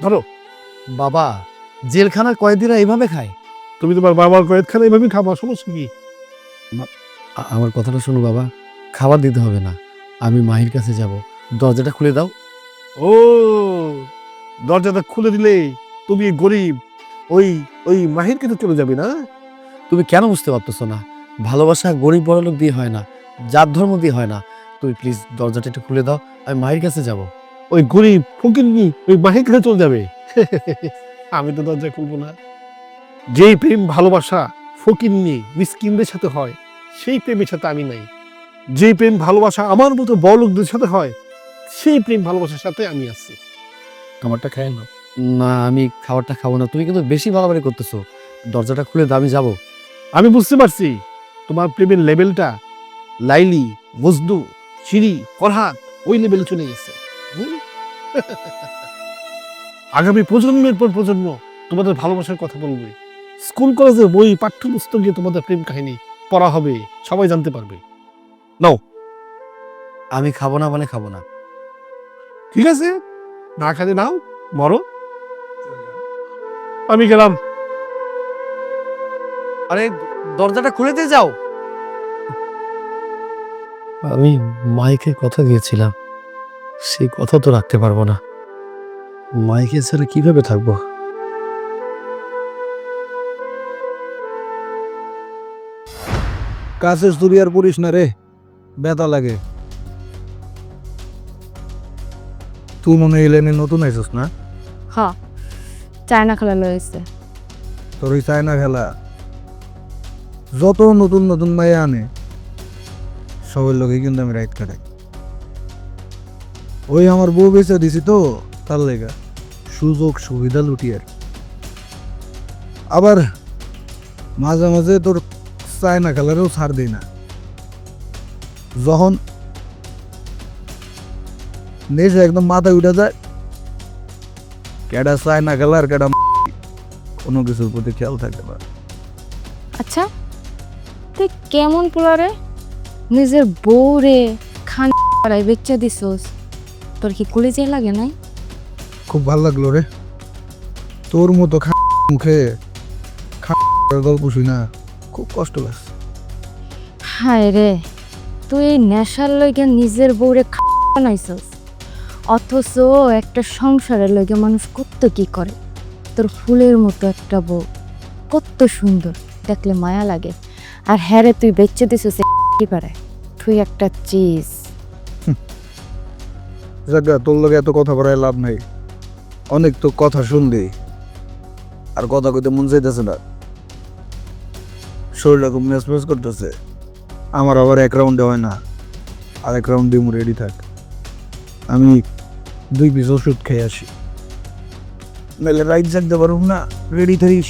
ধরো। বাবা, জেলখানার কয়েদিরা এইভাবে খায়? তুমি তোমার বাবার কয়েদখানা এইভাবে খাবা, সমস্যা কি? আমার কথাটা শোনো বাবা, খাবার দিতে হবে না, আমি মাহির কাছে যাব, দরজাটা খুলে দাও। ও, দরজাটা খুলে দিলে তুমি গরিব ওই ওই মাহির কাছে চলে যাবে না? তুমি কেন বুঝতে পারতেছো না? ভালোবাসা গরিব বড় লোক দিয়ে হয় না, জাত ধর্ম দিয়ে হয় না। তুমি প্লিজ দরজাটা একটু খুলে দাও, আমি মাহির কাছে যাব। ওই গরিব ফকিরনি ওই মাহির কাছে চলে যাবে? আমি তো দরজা খুলবো না। যেই প্রেম ভালোবাসা ফকিরনি মিসকিনদের সাথে হয়, সেই প্রেমের সাথে আমি নাই। যেই প্রেম ভালোবাসা আমার মতো বড় লোকদের সাথে হয়, সেই প্রেম ভালোবাসার সাথে আমি আছি। খাবারটা খায় না। না, আমি খাবারটা খাবো না, তুমি কিন্তু বেশি বাড়াবাড়ি করতেছো। দরজাটা খুলে দাও, আমি যাবো। আমি বুঝতে পারছি তোমার প্রেমের লেভেলটা লাইলি, মজনু, শিরি, ফরহাদ ওই লেভেলে চলে গেছে। আগামী প্রজন্মের পর প্রজন্ম তোমাদের ভালোবাসার কথা বলবে, স্কুল কলেজের বই পাঠ্যপুস্তকে তোমাদের প্রেম কাহিনী পড়া হবে, সবাই জানতে পারবে। নাও। আমি খাবো না মানে খাবো না। ঠিক আছে, না খাতে নাও, মরো। আমি গেলাম। আরে দরজাটা খুলে দিয়ে যাও। আমি মাইকে কথা দিয়েছিলাম, সেই কথা তো রাখতে পারবো না। মাইকে ছাড়া কিভাবে থাকবো? কাছের চুরি আর পড়িস না রে, ব্যথা লাগে। তুই মনে হয় এলেনে নতুন আইসস না? হ, চায়না খেলা লয়েছে। তোর ওই চায়না খেলা যত নতুন নতুন মাইয়া আনে সবার লোকে কিন্তু আমি রাইট কাটাই। ওই আমার বউ বেঁচে দিছি তো, তার লেগা সুযোগ সুবিধা লুটিয়ার। আবার মাঝে মাঝে তোর চায়না খেলারও ছাড় দেই না। যখন নেশা একদম মাথায় উঠে যায়, কেডা চায়না খেলার কেডা কোনো কিছুর প্রতি খেয়াল থাকতে পারে। আচ্ছা, তুই কেমন পোলারে নিজের বউরে খান পাড়ায় বেচা দিছস, তোর কি কলেজে লাগে নাই? খুব ভালো লাগলো রে, তোর মতো মুখে গল্প শুই না, খুব কষ্ট লাগছে। হায় রে, তুই এই নেশার লইগে নিজের বউরে বানাইছস, অথচ একটা সংসারের লইগে মানুষ কত কি করে। তোর ফুলের মতো একটা বউ, কত সুন্দর, দেখলে মায়া লাগে। আর হ্যাঁ রে, তুই বেচে দিছস কি পারে, তুই একটা চিজ। জায়গা তোর লগে এত কথা বলায় লাভ নাই, অনেক তো কথা শুনলি আর কথা কইতে মন চাইতেছে না। শরীরটা খুব মেসমেস করতেছে। আমার আবার এক রাউন্ডে হয় না, আর এক রাউন্ডে রেডি থাক। আমি 2 পিস ওষুধ খেয়ে আসি, নাহলে রাইট জাগতে পারুম না। রেডি থাকিস।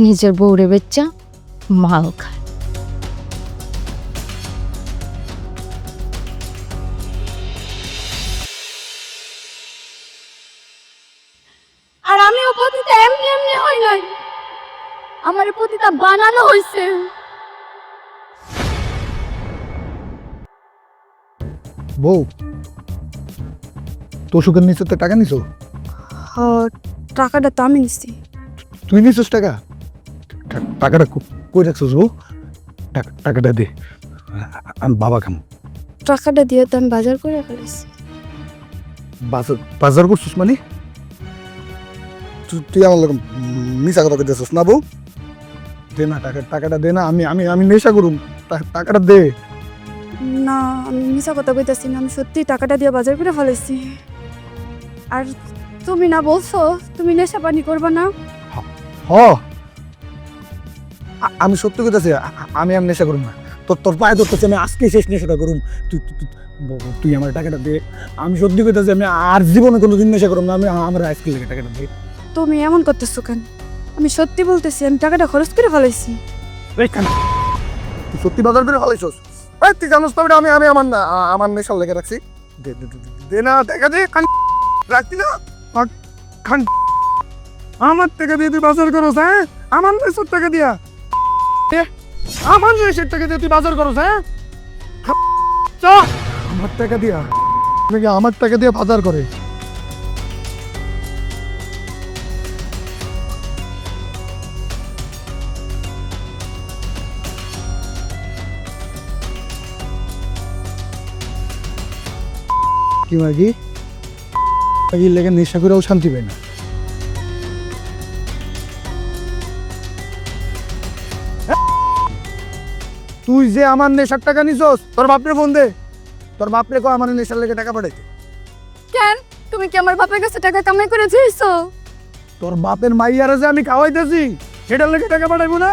নিজের বউরে বেচ্চা মাল খায়। আর আমি ও পতিতা এমনি এমনি হই নাই, আমার পতিতা বানানো হয়েছে। বউ, তো সুখের নিচে তো টাকা নিছো? টাকাটা তো আমি নিছি। তুই নিছিস টাকা? টাকাটা কই রাখছিস বউ? টাকাটা দে, আমি বাবা খাম। টাকাটা দিয়ে তো আমি বাজার করে ফেলেছি। বাজার করছিস মানে? তুই আমার লোক মিশা কথা কইতেছিস না বউ? দে না টাকাটা দে না, আমি আমি আমি নেশা করুম। টাকাটা দে। না, আমি মিছা কথা কইতাছি না, আমি সত্যি টাকাটা দিয়ে বাজার করে ফেলেছি। আর তুমি না বলছো তুমি নেশা পানি করবা না? হ, আমি সত্যি কইতাছি, আমি আর নেশা করুম না। তোর পায়ে ধরতেছি, আমি আজকে শেষ নেশাটা করুম। তুই আমার টাকাটা দে। আমি সত্যি কইতাছি, আমি আর জীবনে কোনোদিন নেশা করুম না। আমি আমার আজকে লেগে টাকাটা দে। তুমি এমন করতেছো কেন? আমি সত্যি বলতেছি, আমি টাকাটা খরচ করে ফেলেছি। তুই সত্যি বাজার করে ফেলাইছস? তুই জানোস তো আমি আমি আমার না আমার নেশার লেগে রাখছি। দে না টাকা দে। রাখতি না আমার টাকা দিয়ে তুই বাজার করস? হ্যাঁ, আমার নেশার টাকা দিয়া, আমার নেশার টাকা দিয়ে তুই বাজার করস? হ্যাঁ, আমার টাকা দিয়া, আমার টাকা দিয়ে বাজার করে। কি মাগি লেগে নেশা করেও শান্তি পায় না। তুই যে আমার নেশার টাকা নিছস, তোর বাপরে ফোন দে। তোর বাপরে কো আমার নেশার লেগে টাকা পাঠাইতে। কেন? তুমি কি আমার বাপের কাছে টাকা কামাই করে দিয়েছো? তোর বাপের মাইয়ারা যে আমি খাওয়াইতেছি, সেটার লেগে টাকা পাঠাইবো না?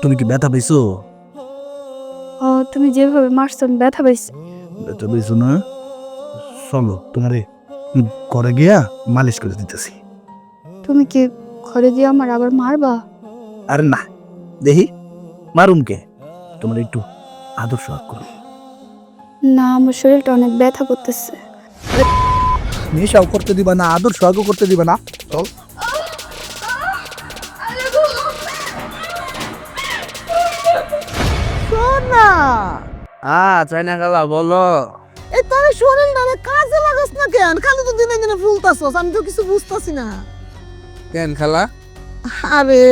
তুমি কি ব্যথা পাইছো? তুমি যেভাবে মারছো আমি ব্যথা পাইছি। ব্যথা পাইছো না? চলো তোমারে ঘরে গিয়া মালিশ করে দিতেছি। তুমি কি ঘরে গিয়ে আমার আবার মারবা? আরে না, দেখি মারুম কে, তোমার একটু আদর সোহাগ করো। না, আমার শরীরটা অনেক ব্যথা করতেছে। নেশাও করতে দিবা না, আদর সোহাগও করতে দিবা না। চল। চাইনা খালা বলো। এই তোর শরীর না কাজে লাগাস না কেন? খালি তো দিনে দিনে ফুলতাছস, আমি তো কিছু বুঝতাছি না। কেন খালা? আরে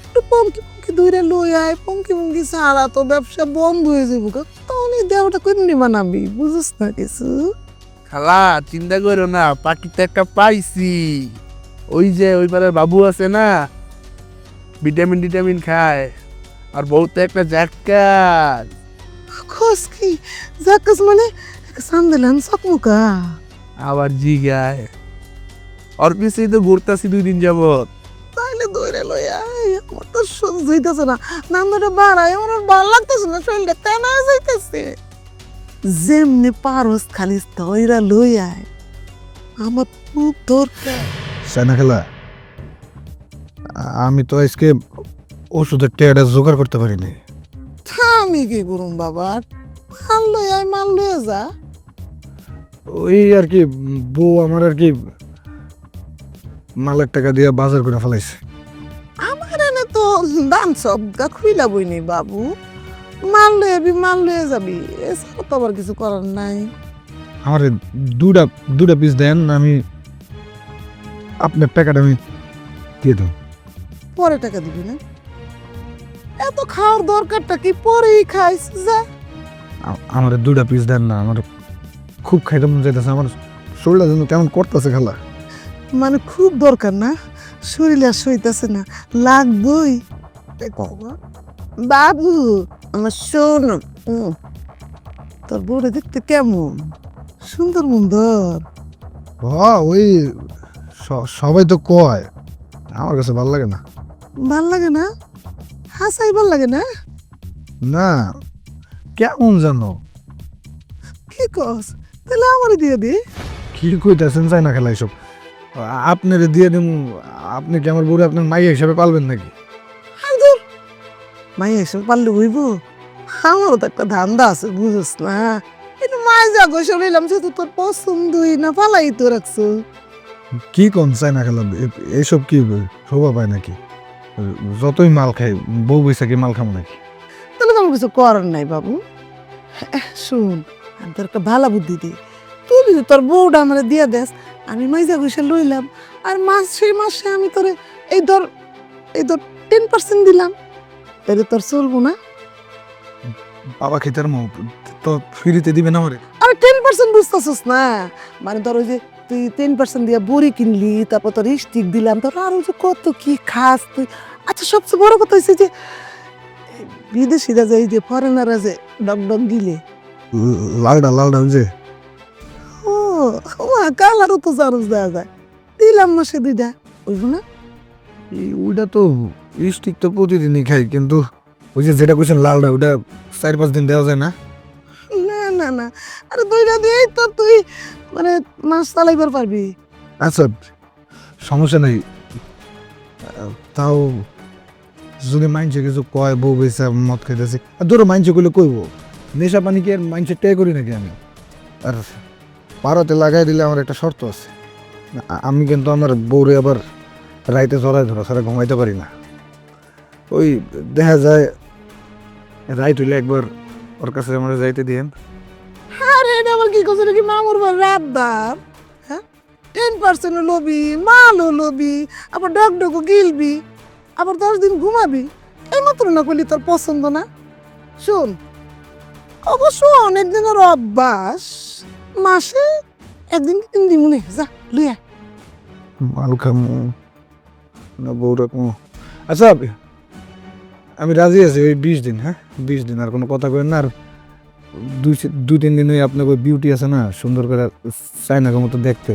একটু পঙ্কি দূরে লই আয়, পঙ্কি ছাড়া তো ব্যবসা বন্ধ হয়ে যাবো। তাহলে দেহটা কেমনি বানাবি, বুঝছ না কিছু? খালা চিন্তা করো না, পাখিতে একটা পাইছি। ওই যে ওই পারের বাবু আছে না, ভিটামিন খায়, আর বহুত একটা জ্যাকার। খোঁজ কি জাকাস মানে সান্দেলান সকমুকা আবার জি গায়, ওর পিছেই তো ঘুরতাছি 2 দিন যাবত। তাইলে দৌড়ে লই আয়, আমার তো সহ্য হইতেছে না। নামটা বাড়ায়, আমার আর ভালো লাগতেছে না, শরীরটা তেনা যাইতেছে। যেমনি পারস খালি দইরা লই আয়, আমার খুব দরকার। সাইনা খেলা, আমি তো আজকে ওষুধের টেয়াটা জোগাড় করতে পারিনি। আমি কি করুম বাবা, মাল লই আয়, মাল লয়ে যা। ওই আর কি বউ আমার আর কি মালের টাকা দিয়ে বাজার করে ফেলাইছে। আমার এনে তো দান সব খুইলা বইনি বাবু, মাল লয়ে যাবি, মাল লয়ে যাবি, এছাড়া তো আবার কিছু করার নাই। আমার দুটা দুটা পিস দেন, আমি আপনার টাকাটা আমি দিয়ে দেবো। পরে টাকা দিবি না? এত খাওয়ার দরকারটা কি, পরেই খাইস যা। আমার দুটা পিস দেন না, আমার খুব খাইতে মন চাইতেছে, আমার শরীরটা যেন কেমন করতেছে খালা। মানে খুব দরকার না, শরীরে আর সইতেছে না, লাগবই। বাবু আমার শোন, তোর বউটা দেখতে কেমন, সুন্দর মুন্দর। ওই সবাই তো কয়, আমার কাছে ভালো লাগে না। ভাল লাগে না? হাসাই ভাল লাগে না? না, কেমন জানো? কি কস? তাহলে আমারে দিয়ে দে। কি কইতেছেন, চাই না খেলা এসব। আপনারে দিয়ে দিন, আপনি কি আমার বউরে আপনার মাইয়া হিসাবে পালবেন নাকি? মাই এসব পারলে হইব? আমারও তো একটা ধান্দা আছে, বুঝস না? কিন্তু মাই যা গো শরীলাম, যেহেতু তোর পছন্দই না, পালাই তো রাখছো। কি কোন চাই না খেলা, এইসব কি শোভা পায় নাকি? যতই মাল খাই, বউ বৈশা কি মাল খাবো নাকি? তাহলে তো আমার কিছু করার নাই বাবু। শুন, আমি তোর একটা ভালো বুদ্ধি দিই। তুই যদি তোর বউটা আমার দিয়া দেস, আমি মাইজা ঘুষে লইলাম, আর মাসে আমি তোরে এই ধর 10% দিলাম, তাহলে তোর চলবো না? বাবা খেতার মুখ তো ফ্রিতে দিবেন আমারে? আর 10% বুঝতেছিস না, মানে ধর ওই যে তুই 10% দিয়ে বড়ি কিনলি, তারপর তোর স্টিক দিলাম, তোর আরো যে কত কি খাস তুই। আচ্ছা, সবচেয়ে বড় কথা হচ্ছে যে বিদেশিরা যে এই যে ফরেনাররা যে ডক দিলে, লালডা যে ও কালারও তো চারুস দেওয়া যায়, দিলাম মাসে 2টা, বুঝবো না? ওইটা তো স্টিক তো প্রতিদিনই খাই, কিন্তু ওই যে যেটা কইছেন লালডা, ওটা 4-5 দিন দেওয়া যায় না? না, আরে 2টা দিয়েই তো তুই মানে মাস চালাইবার পারবি। আচ্ছা, সমস্যা নেই। তাও যদি মাইনছে কিছু কয়, বউ বেসা মদ খাইতেছে, আর ধরো মাইনছে কইলে কইব, নেশা পানি কি আর মাইনছে টে করি নাকি আমি? আর পাড়াতে লাগাই দিলে আমার একটা শর্ত আছে, আমি কিন্তু আমার বউরে আবার রাইতে চড়াই ধরা ছাড়া ঘুমাইতে পারি না। ওই দেখা যায় রাইত হইলে একবার ওর কাছে আমরা যাইতে দিয়েন। আরে এটা আবার কি করছে নাকি মামুর বার রাতদার? হ্যাঁ, 10% লবি, মালও লবি, আবার ডকডকও গিলবি, আবার 10 দিন ঘুমাবি, এই মাত্র না করলি তোর পছন্দ না? শোন, অবশ্য অনেক দিনের অভ্যাস, মাসে 1 দিন 3 দিন মনে যা লইয়া। মাল খামো না বউ রাখবো? আচ্ছা, আমি রাজি আছি ওই 20 দিন। হ্যাঁ, 20 দিন, আর কোনো কথা কইেন না। আর 2-3 দিন ওই আপনার ওই বিউটি আছে না, সুন্দর করে চাইনাকে মতো দেখতে।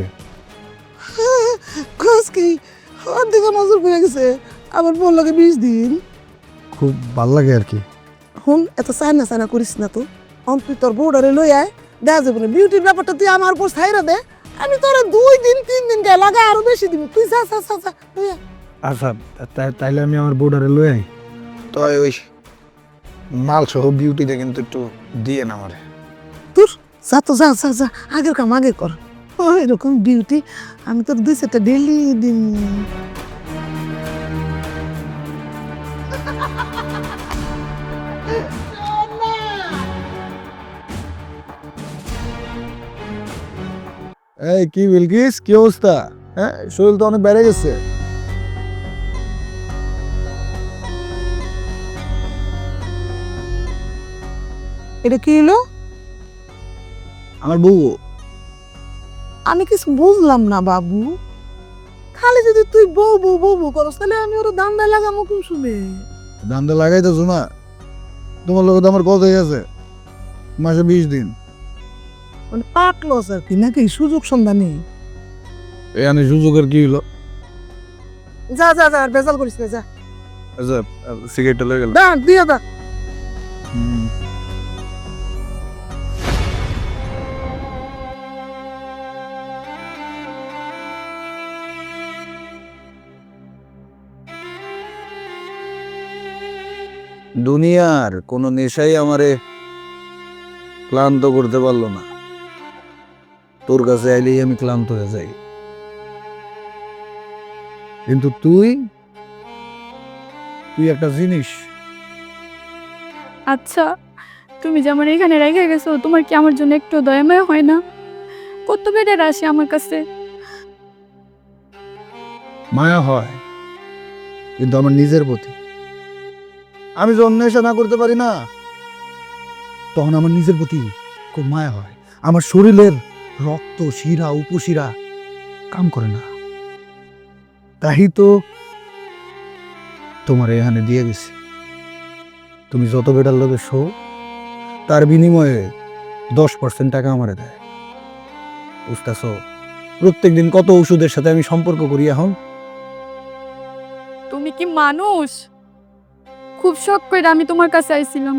খোঁজ কি ওর দিকে নজর পড়ে গেছে, আবার বললো 20 দিন। খুব ভাল লাগে আর কি। হুন, এত চায়না করিস না তো, তুই তোর বউডারে লই আয়, দেখা যাবে না। বিউটির ব্যাপারটা তুই আমার উপর ছাইরা দে, আমি তোরা 2 দিন 3 দিন গায়ে লাগা আরো বেশি দিব। তুই যা লই আয়। আচ্ছা, তাইলে আমি আমার বউডারে লই আই, তো ওই মাল সহ বিউটিতে কিন্তু একটু দিয়ে না আমারে। তোর যা তো যা, আগের কাম আগে কর। ওই রকম বিউটি আমি তোর 2-4টা ডেলি দিন। এই কি বিলকিস, কি অবস্থা? হ্যাঁ, শরীর তো অনেক বেড়ে গেছে। এটা কি হলো? আমার বউ। আমি কিছু বুঝলাম না বাবু, খালি যদি তুই বউ করস, তাহলে আমি ওর দাম দেয় লাগামো কোন শুনে? দামটা লাগাইতেছো না, তোমার লোক তো আমার কত হয়ে গেছে, মাসে 20 দিন। মানে পাকলস আর কি নাকি, সুযোগ সন্ধানী? এখানে সুযোগের কি হলো? যা আর বেজাল করিস না, যা। আচ্ছা, সিগারেটটা লয়ে গেল। দা দিয়ে দা। দুনিয়ার কোনো নেশাই আমারে ক্লান্ত করতে পারলো না। তোর কাছে আইলেই আমি ক্লান্ত হয়ে যাই, কিন্তু তুই একটা জিনিস। আচ্ছা, তুমি যেমন এখানে রেখে গেছো, তোমার কি আমার জন্য একটু দয়াময় হয় না? কত বেডের আসে আমার কাছে। মায়া হয়, কিন্তু আমার নিজের প্রতি। আমি যখন নেশা না করতে পারি না, তখন আমার নিজের প্রতি খুব মায়া হয়। আমার শরীরের রক্ত, শিরা, উপশিরা কাম করে না। তাই তো তোমার এখানে দিয়ে গেছি। তুমি যত বেটার লোকে শো, তার বিনিময়ে 10% টাকা আমারে দেয়। বুঝতেছ? প্রত্যেক দিন কত ওষুধের সাথে আমি সম্পর্ক করি এখন। তুমি কি মানুষ? খুব শখ করে আমি তোমার কাছে আইছিলাম,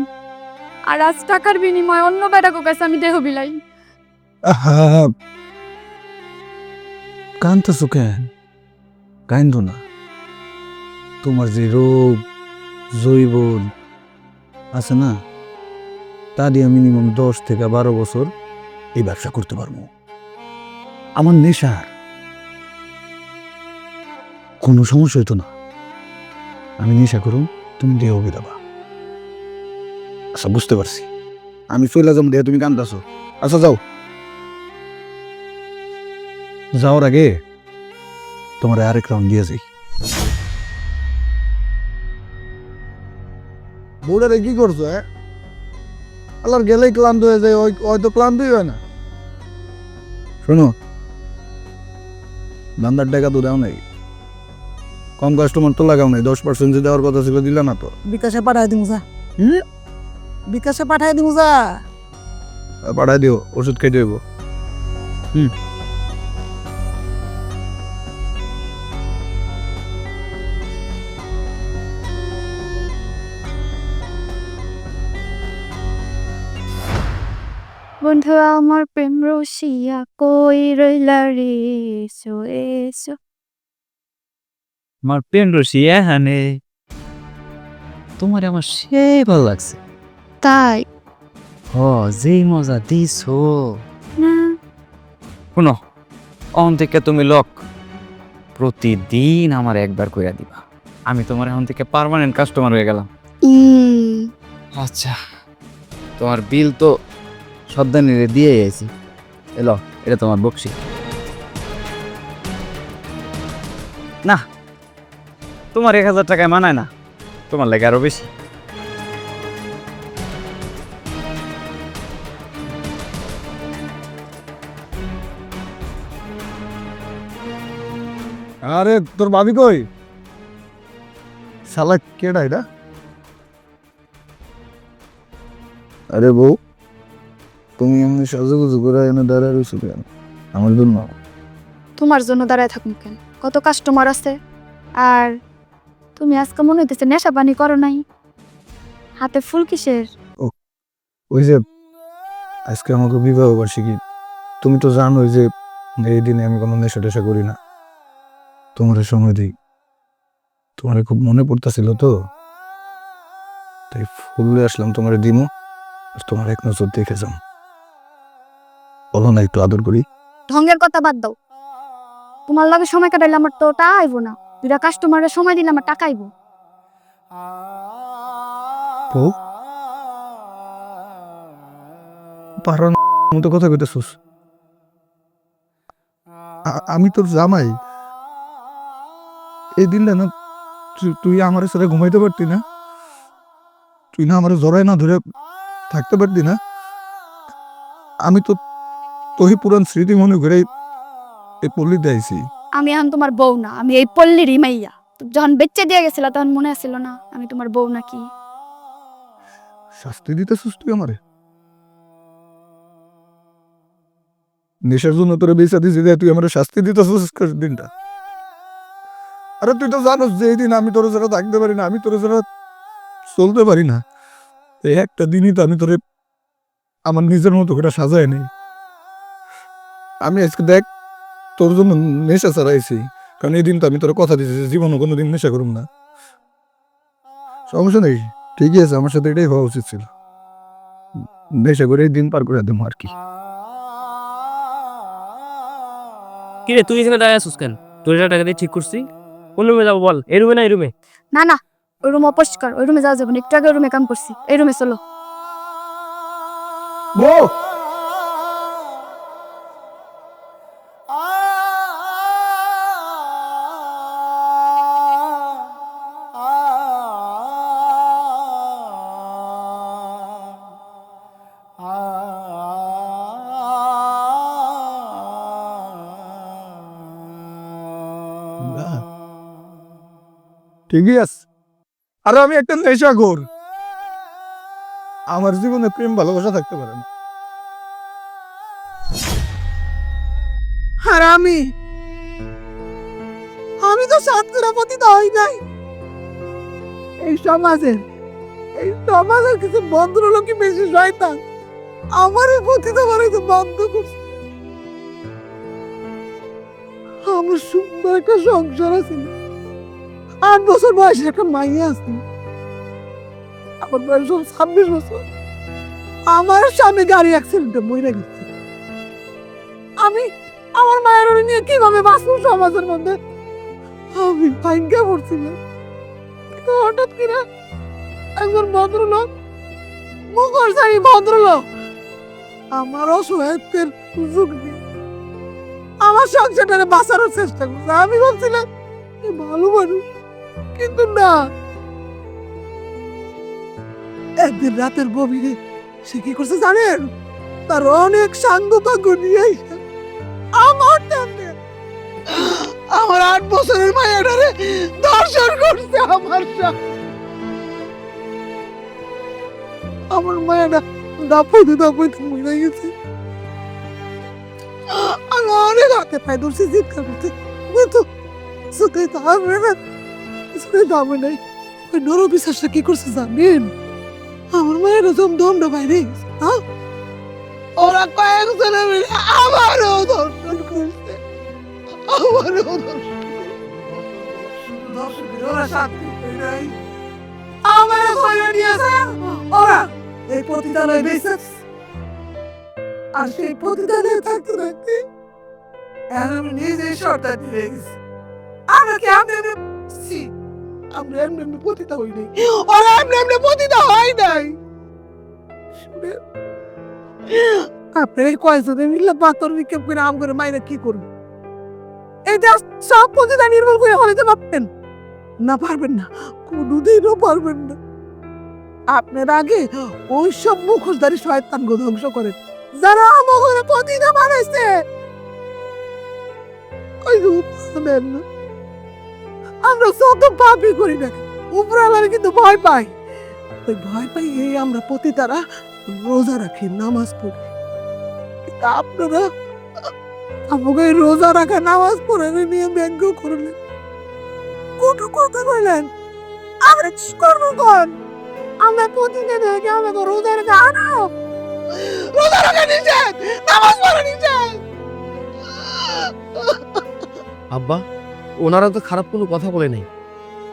আর আজ টাকার বিনিময়ে অন্য বেটাকে কাছে আমি দেহ বিলাই। কান্দতেছো কেন? কান্দো না। তোমার যে রোগ জৈবন আছে না, তা দিয়ে মিনিমাম 10 থেকে 12 বছর এই ব্যবসা করতে পারবো। আমার নেশার কোনো সমস্যা হইতো না। আমি নেশা করুন, তুমি দেহ বিদাবা। আচ্ছা, বুঝতে পারছি। আমি চলে যাবো, দেহ তুমি কান্দাছো। আচ্ছা যাও। যাওয়ার আগে তোমার আরেক রাউন্ড দিয়ে যাই। বউটারে কি করছো? আল্লাহর গেলেই ক্লান্ত হয়ে যায়, হয়তো ক্লান্তই হয় না। শোনো, দান্দার টাকা তো দাও নাই, কম কাস্টমার তো লাগাও নাই। 10% যে দেওয়ার কথা ছিল দিলা না তো। বিকাশে পাঠাই দিমু যা। বিকাশে পাঠাই দিমু যা। পাঠাই দিও, ওষুধ খাইতে হইব। বন্ধু আমার প্রেম রসিয়া কই রইলা রে, এসো এসো। আমার প্রেম রশি এখানে, তোমার আমার সেই ভালো লাগছে। তাই যেই মজা দিছো। না? শুনো, অন থেকে তুমি লক প্রতিদিন আমার একবার কইরা দিবা। আমি তোমার এখন থেকে পার্মানেন্ট কাস্টমার হয়ে গেলাম। আচ্ছা, তোমার বিল তো সদ্দানিরে দিয়ে আইছি। এলো, এটা তোমার বকশি। না, তোমার 1000 টাকায় মানায় না, তোমার লাগে আরো বেশি। আরে তোর ভাবি কই? শালা কেডা এটা? আরে বউ, তুমি এমনি সাজুগুজু করে এনে দাঁড়ায় রয়েছো কেন? আমার জন্য? তোমার জন্য দাঁড়ায় থাকুন কেন? কত কাস্টমার আছে। আর তুমি আজকে মনে হইতেছে নেশা পানি করো নাই। হাতে ফুল কিসের? ওই যে আজকে আমাকে বিবাহ বার্ষিকী, তুমি তো জানোই যে এই দিনে আমি কোনো নেশা টেশা করি না। তোমার সময় দিই, তোমার খুব মনে পড়তেছিল তো, তাই ফুলে আসলাম তোমার দিমো, আর তোমার এক নজর দেখে যাম। বলো না একটু আদর করি। ঢঙ্গের কথা বাদ দাও। তোমার লগে সময় কাটাইলে আমার তো টাকা আইবো না। দুইটা কাস্টমারের সময় দিলে আমার টাকা আইবো। বউ, পারার মতো কথা কইতেছিস। আমি তোর জামাই। এই দিনটা না তুই আমার সাথে ঘুমাইতে পারতি না? তুই না আমার জড়াই না ধরে থাকতে পারতি না? আমি তো তোহি পুরান স্মৃতি মনে করে এই পল্লীতে আইছি। আমি এখন তোমার বউ না, আমি এই পল্লীরই মাইয়া। যখন বেচ্চে দিয়ে গেছিল তখন মনে আছিল না আমি তোমার বউ নাকি? শাস্তি দিতেছিস তুই আমারে? নেশার জন্য তোরে বেচা দিছি, তুই আমার শাস্তি দিতেছিস দিনটা। আরে তুই তো জানোস যে এই দিন আমি তোর ছাড়া থাকতে পারি না, আমি তোর ছাড়া চলতে পারি না। এই একটা দিনই তো আমি তোরে আমার নিজের মতো করে সাজায় নেই। আমি আজকে দেখ তোর জন্য নেশা ছাড়াইছি, কারণ এই দিন তো আমি তোর কথা দিয়েছি জীবনে কোনো দিন নেশা করুম না। সমস্যা নেই, ঠিকই আছে, আমার সাথে এটাই হওয়া উচিত ছিল। নেশা করে এই দিন পার করে দেবো আর কি। কিরে তুই এখানে দাঁড়ায় আছিস কেন? তোর টাকা দিয়ে ঠিক করছি। কোন রুমে যাবো বল? এই রুমে না এই রুমে? না না, ওই রুম অপরিষ্কার, ওই রুমে যাওয়া যাবে না। একটু আগে ওই রুমে কাম করছি, এই রুমে চলো। ঠিকই আছে। আর আমি একটা নেশাখোর, আমার জীবনে প্রেম ভালোবাসা থাকতে পারে না। আর আমি তো সাতক্ষীরা পতিত হই নাই। এই সমাজের কিছু ভদ্রলোকই বেশি শয়তান আমার পতিত বানাইতে বাধ্য করছে। আমার সুন্দর একটা সংসার আছে, 8 বছর বয়সে একটা মাইয়া আছে, আমার বয়স 26 বছর। আমার স্বামী গাড়ি অ্যাক্সিডেন্টে মরে গেছে। আমি আমার মায়ের ওরে নিয়ে কিভাবে বাঁচবো সমাজের মধ্যে? আমি ভাগ্যে পড়ছিলাম, কিন্তু হঠাৎ করে একজন ভদ্রলোক, মুখোশধারী ভদ্রলোক আমার অসহায়ত্বের সুযোগ দিয়ে আমার সংসারটাকে বাঁচানোর চেষ্টা করছে। আমি ভাবছিলাম এ ভালো মানুষ, কিন্তু না। একদিন রাতের গভীরে সে কি করছে জানেন? তার অনেক সাঙ্গ পাঙ্গ নিয়ে এসে আমার 8 বছরের মায়েরারে দর্শন করছে। আমার মায়েরা দাপতে মরে গেছে। আমি অনেক হাতে পায়ে ধরছি, চিৎকার করতে, কিন্তু চোখে দামে না, চোখে দামে নাই। ওই নরবিশ্বাসটা কি করছে জানেন? আমার মায়েরা দমটা বাইরে গেছে। ওরা কয়েকজনে মিলে আমারও দর্শন করছে, ওরা শান্তি পায় নাই। আমারও কইরা নিয়েছে ওরা এই পতিতালয়ে বেঁচে। আর সেই পতিতালয়ে থাকতে থাকতে এখন আমি নিজেই শর্তানি হয়ে গেছি। আমরা কি আমরা এমনি পতিতা হই নাই, ওরা এমনি পতিতা হয় নাই। আপনি এই কয়েকজনে মিললে পাথর নিক্ষেপ করে আম করে মাইরা কি করবে? এটা সব পতিতা নির্মূল করে হলে পারবেন না? পারবেন না, কোনোদিনও পারবেন না। আপনার আগে ওই সব মুখোশধারী শয়তানকে ধ্বংস করেন, যারা আমাকে পতিতা বানাইছে। আমরা যত পাপই করি না, উপরালার কিন্তু ভয় পাই। ওই ভয় পাই এই আমরা পতিতারা রোজা রাখি, নামাজ পড়ি। আপনারা আমাকে রোজা রাখা, নামাজ পড়ে নিয়ে ব্যঙ্গ করলেন, কত কথা বললেন। আমরা কি করবো কোন? আমরা প্রতিদিন থেকে আমাকে রোজা রাখা আনো, রোজা রাখা নিষেধ, নামাজ পড়া নিষেধ। আব্বা, ওনারা তো খারাপ কোনো কথা বলে নেই।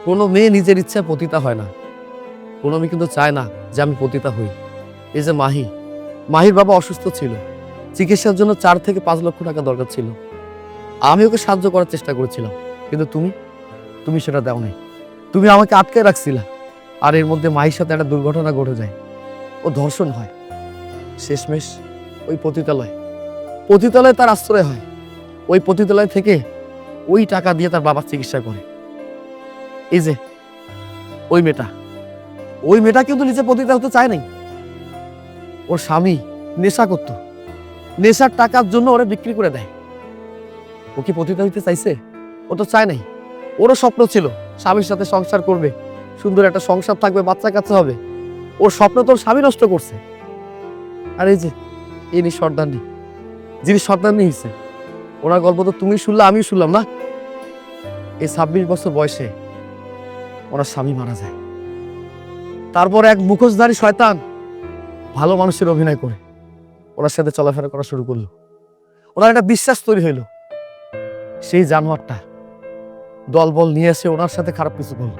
কোনো মেয়ে নিজের ইচ্ছায় পতিতা হয় না, কোনো মেয়ে কিন্তু চায় না যে আমি পতিতা হই। এই যে মাহির বাবা অসুস্থ ছিল, চিকিৎসার জন্য 4 থেকে 5 লক্ষ টাকা দরকার ছিল। আমি ওকে সাহায্য করার চেষ্টা করেছিলাম, কিন্তু তুমি সেটা দাও নাই। তুমি আমাকে আটকে রাখছিলা। আর এর মধ্যে মাহির সাথে একটা দুর্ঘটনা ঘটে যায়, ও ধর্ষণ হয়। শেষমেশ ওই পতিতালয়ে তার আশ্রয় হয়। ওই পতিতালয় থেকে ওই টাকা দিয়ে তার বাবার চিকিৎসা করে। এই যে ওই মেয়েটা কিন্তু নিজে পতিতা হতে চায় নাই। ওর স্বামী নেশা করত, নেশার টাকার জন্য ওরা বিক্রি করে দেয়। ও কি পতিতা হইতে চাইছে? ও তো চায় নাই। ওরও স্বপ্ন ছিল স্বামীর সাথে সংসার করবে, সুন্দর একটা সংসার থাকবে, বাচ্চা কাচ্চা হবে। ওর স্বপ্ন তোর স্বামী নষ্ট করছে। আর এই যে ইনি সর্দারনি, যিনি সর্দারনি হয়েছে, ওনার গল্প তো তুমি শুনলে, আমি শুনলাম না। এই 26 বছর বয়সে ওনার স্বামী মারা যায়। তারপর এক মুখোশধারী শয়তান ভালো মানুষের অভিনয় করে ওনার সাথে চলাফেরা করা শুরু করলো। ওনার একটা বিশ্বাস তৈরি হইল। সেই জানোয়ারটা দলবল নিয়ে এসে ওনার সাথে খারাপ কিছু করলো।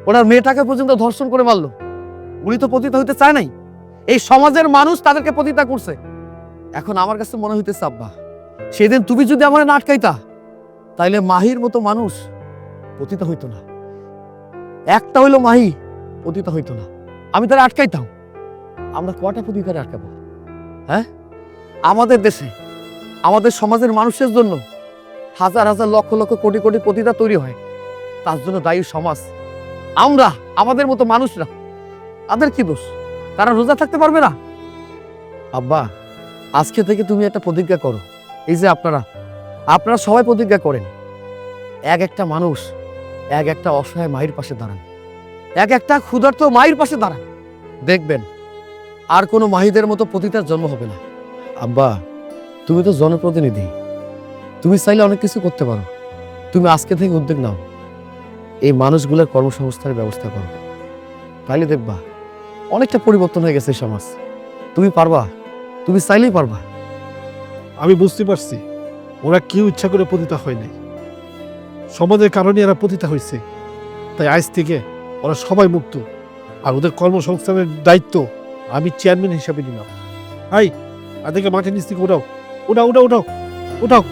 ওনার মেয়েটাকে পর্যন্ত ধর্ষণ করে মারলো। উনি তো পতিতা হইতে চায় নাই, এই সমাজের মানুষ তাদেরকে পতিতা করছে। এখন আমার কাছে মনে হইতেছে আব্বা, সেদিন তুমি যদি আমার না আটকাইতা, তাইলে মাহির মতো মানুষ পতিতা হইতো না। একটা হইলো মাহি পতিতা হইতো না, আমি তারা আটকাইতাম। আমরা কটা পতিতারে আটকাবো? হ্যাঁ, আমাদের দেশে, আমাদের সমাজের মানুষের জন্য হাজার হাজার লক্ষ লক্ষ কোটি কোটি পতিতা তৈরি হয়। তার জন্য দায়ী সমাজ, আমরা, আমাদের মতো মানুষরা। তাদের কি দোষ? তারা রোজা থাকতে পারবে না? আব্বা, আজকে থেকে তুমি একটা প্রতিজ্ঞা করো। এই যে আপনারা সবাই প্রতিজ্ঞা করেন, একটা মানুষ এক একটা অসহায় মায়ের পাশে দাঁড়ান, এক একটা ক্ষুধার্ত মায়ের পাশে দাঁড়ান, দেখবেন আর কোনো মাহিদের মতো পতিতার জন্ম হবে না। আব্বা, তুমি তো জনপ্রতিনিধি, তুমি চাইলে অনেক কিছু করতে পারো। তুমি আজকে থেকে উদ্যোগ নাও, এই মানুষগুলোর কর্মসংস্থানের ব্যবস্থা করো, তাইলে দেখবা অনেকটা পরিবর্তন হয়ে গেছে এই সমাজ। তুমি পারবা, তুমি চাইলেই পারবা। আমি বুঝতে পারছি ওরা কেউ ইচ্ছা করে পতিতা হয় নাই, সমাজের কারণে এরা পতিতা হয়েছে। তাই আজ থেকে ওরা সবাই মুক্ত, আর ওদের কর্মসংস্থানের দায়িত্ব আমি চেয়ারম্যান হিসাবে নিলাম। আই আদেরকে মাঠে নিচ থেকে উঠাও, উঠাও উঠাও উঠাও উঠাও।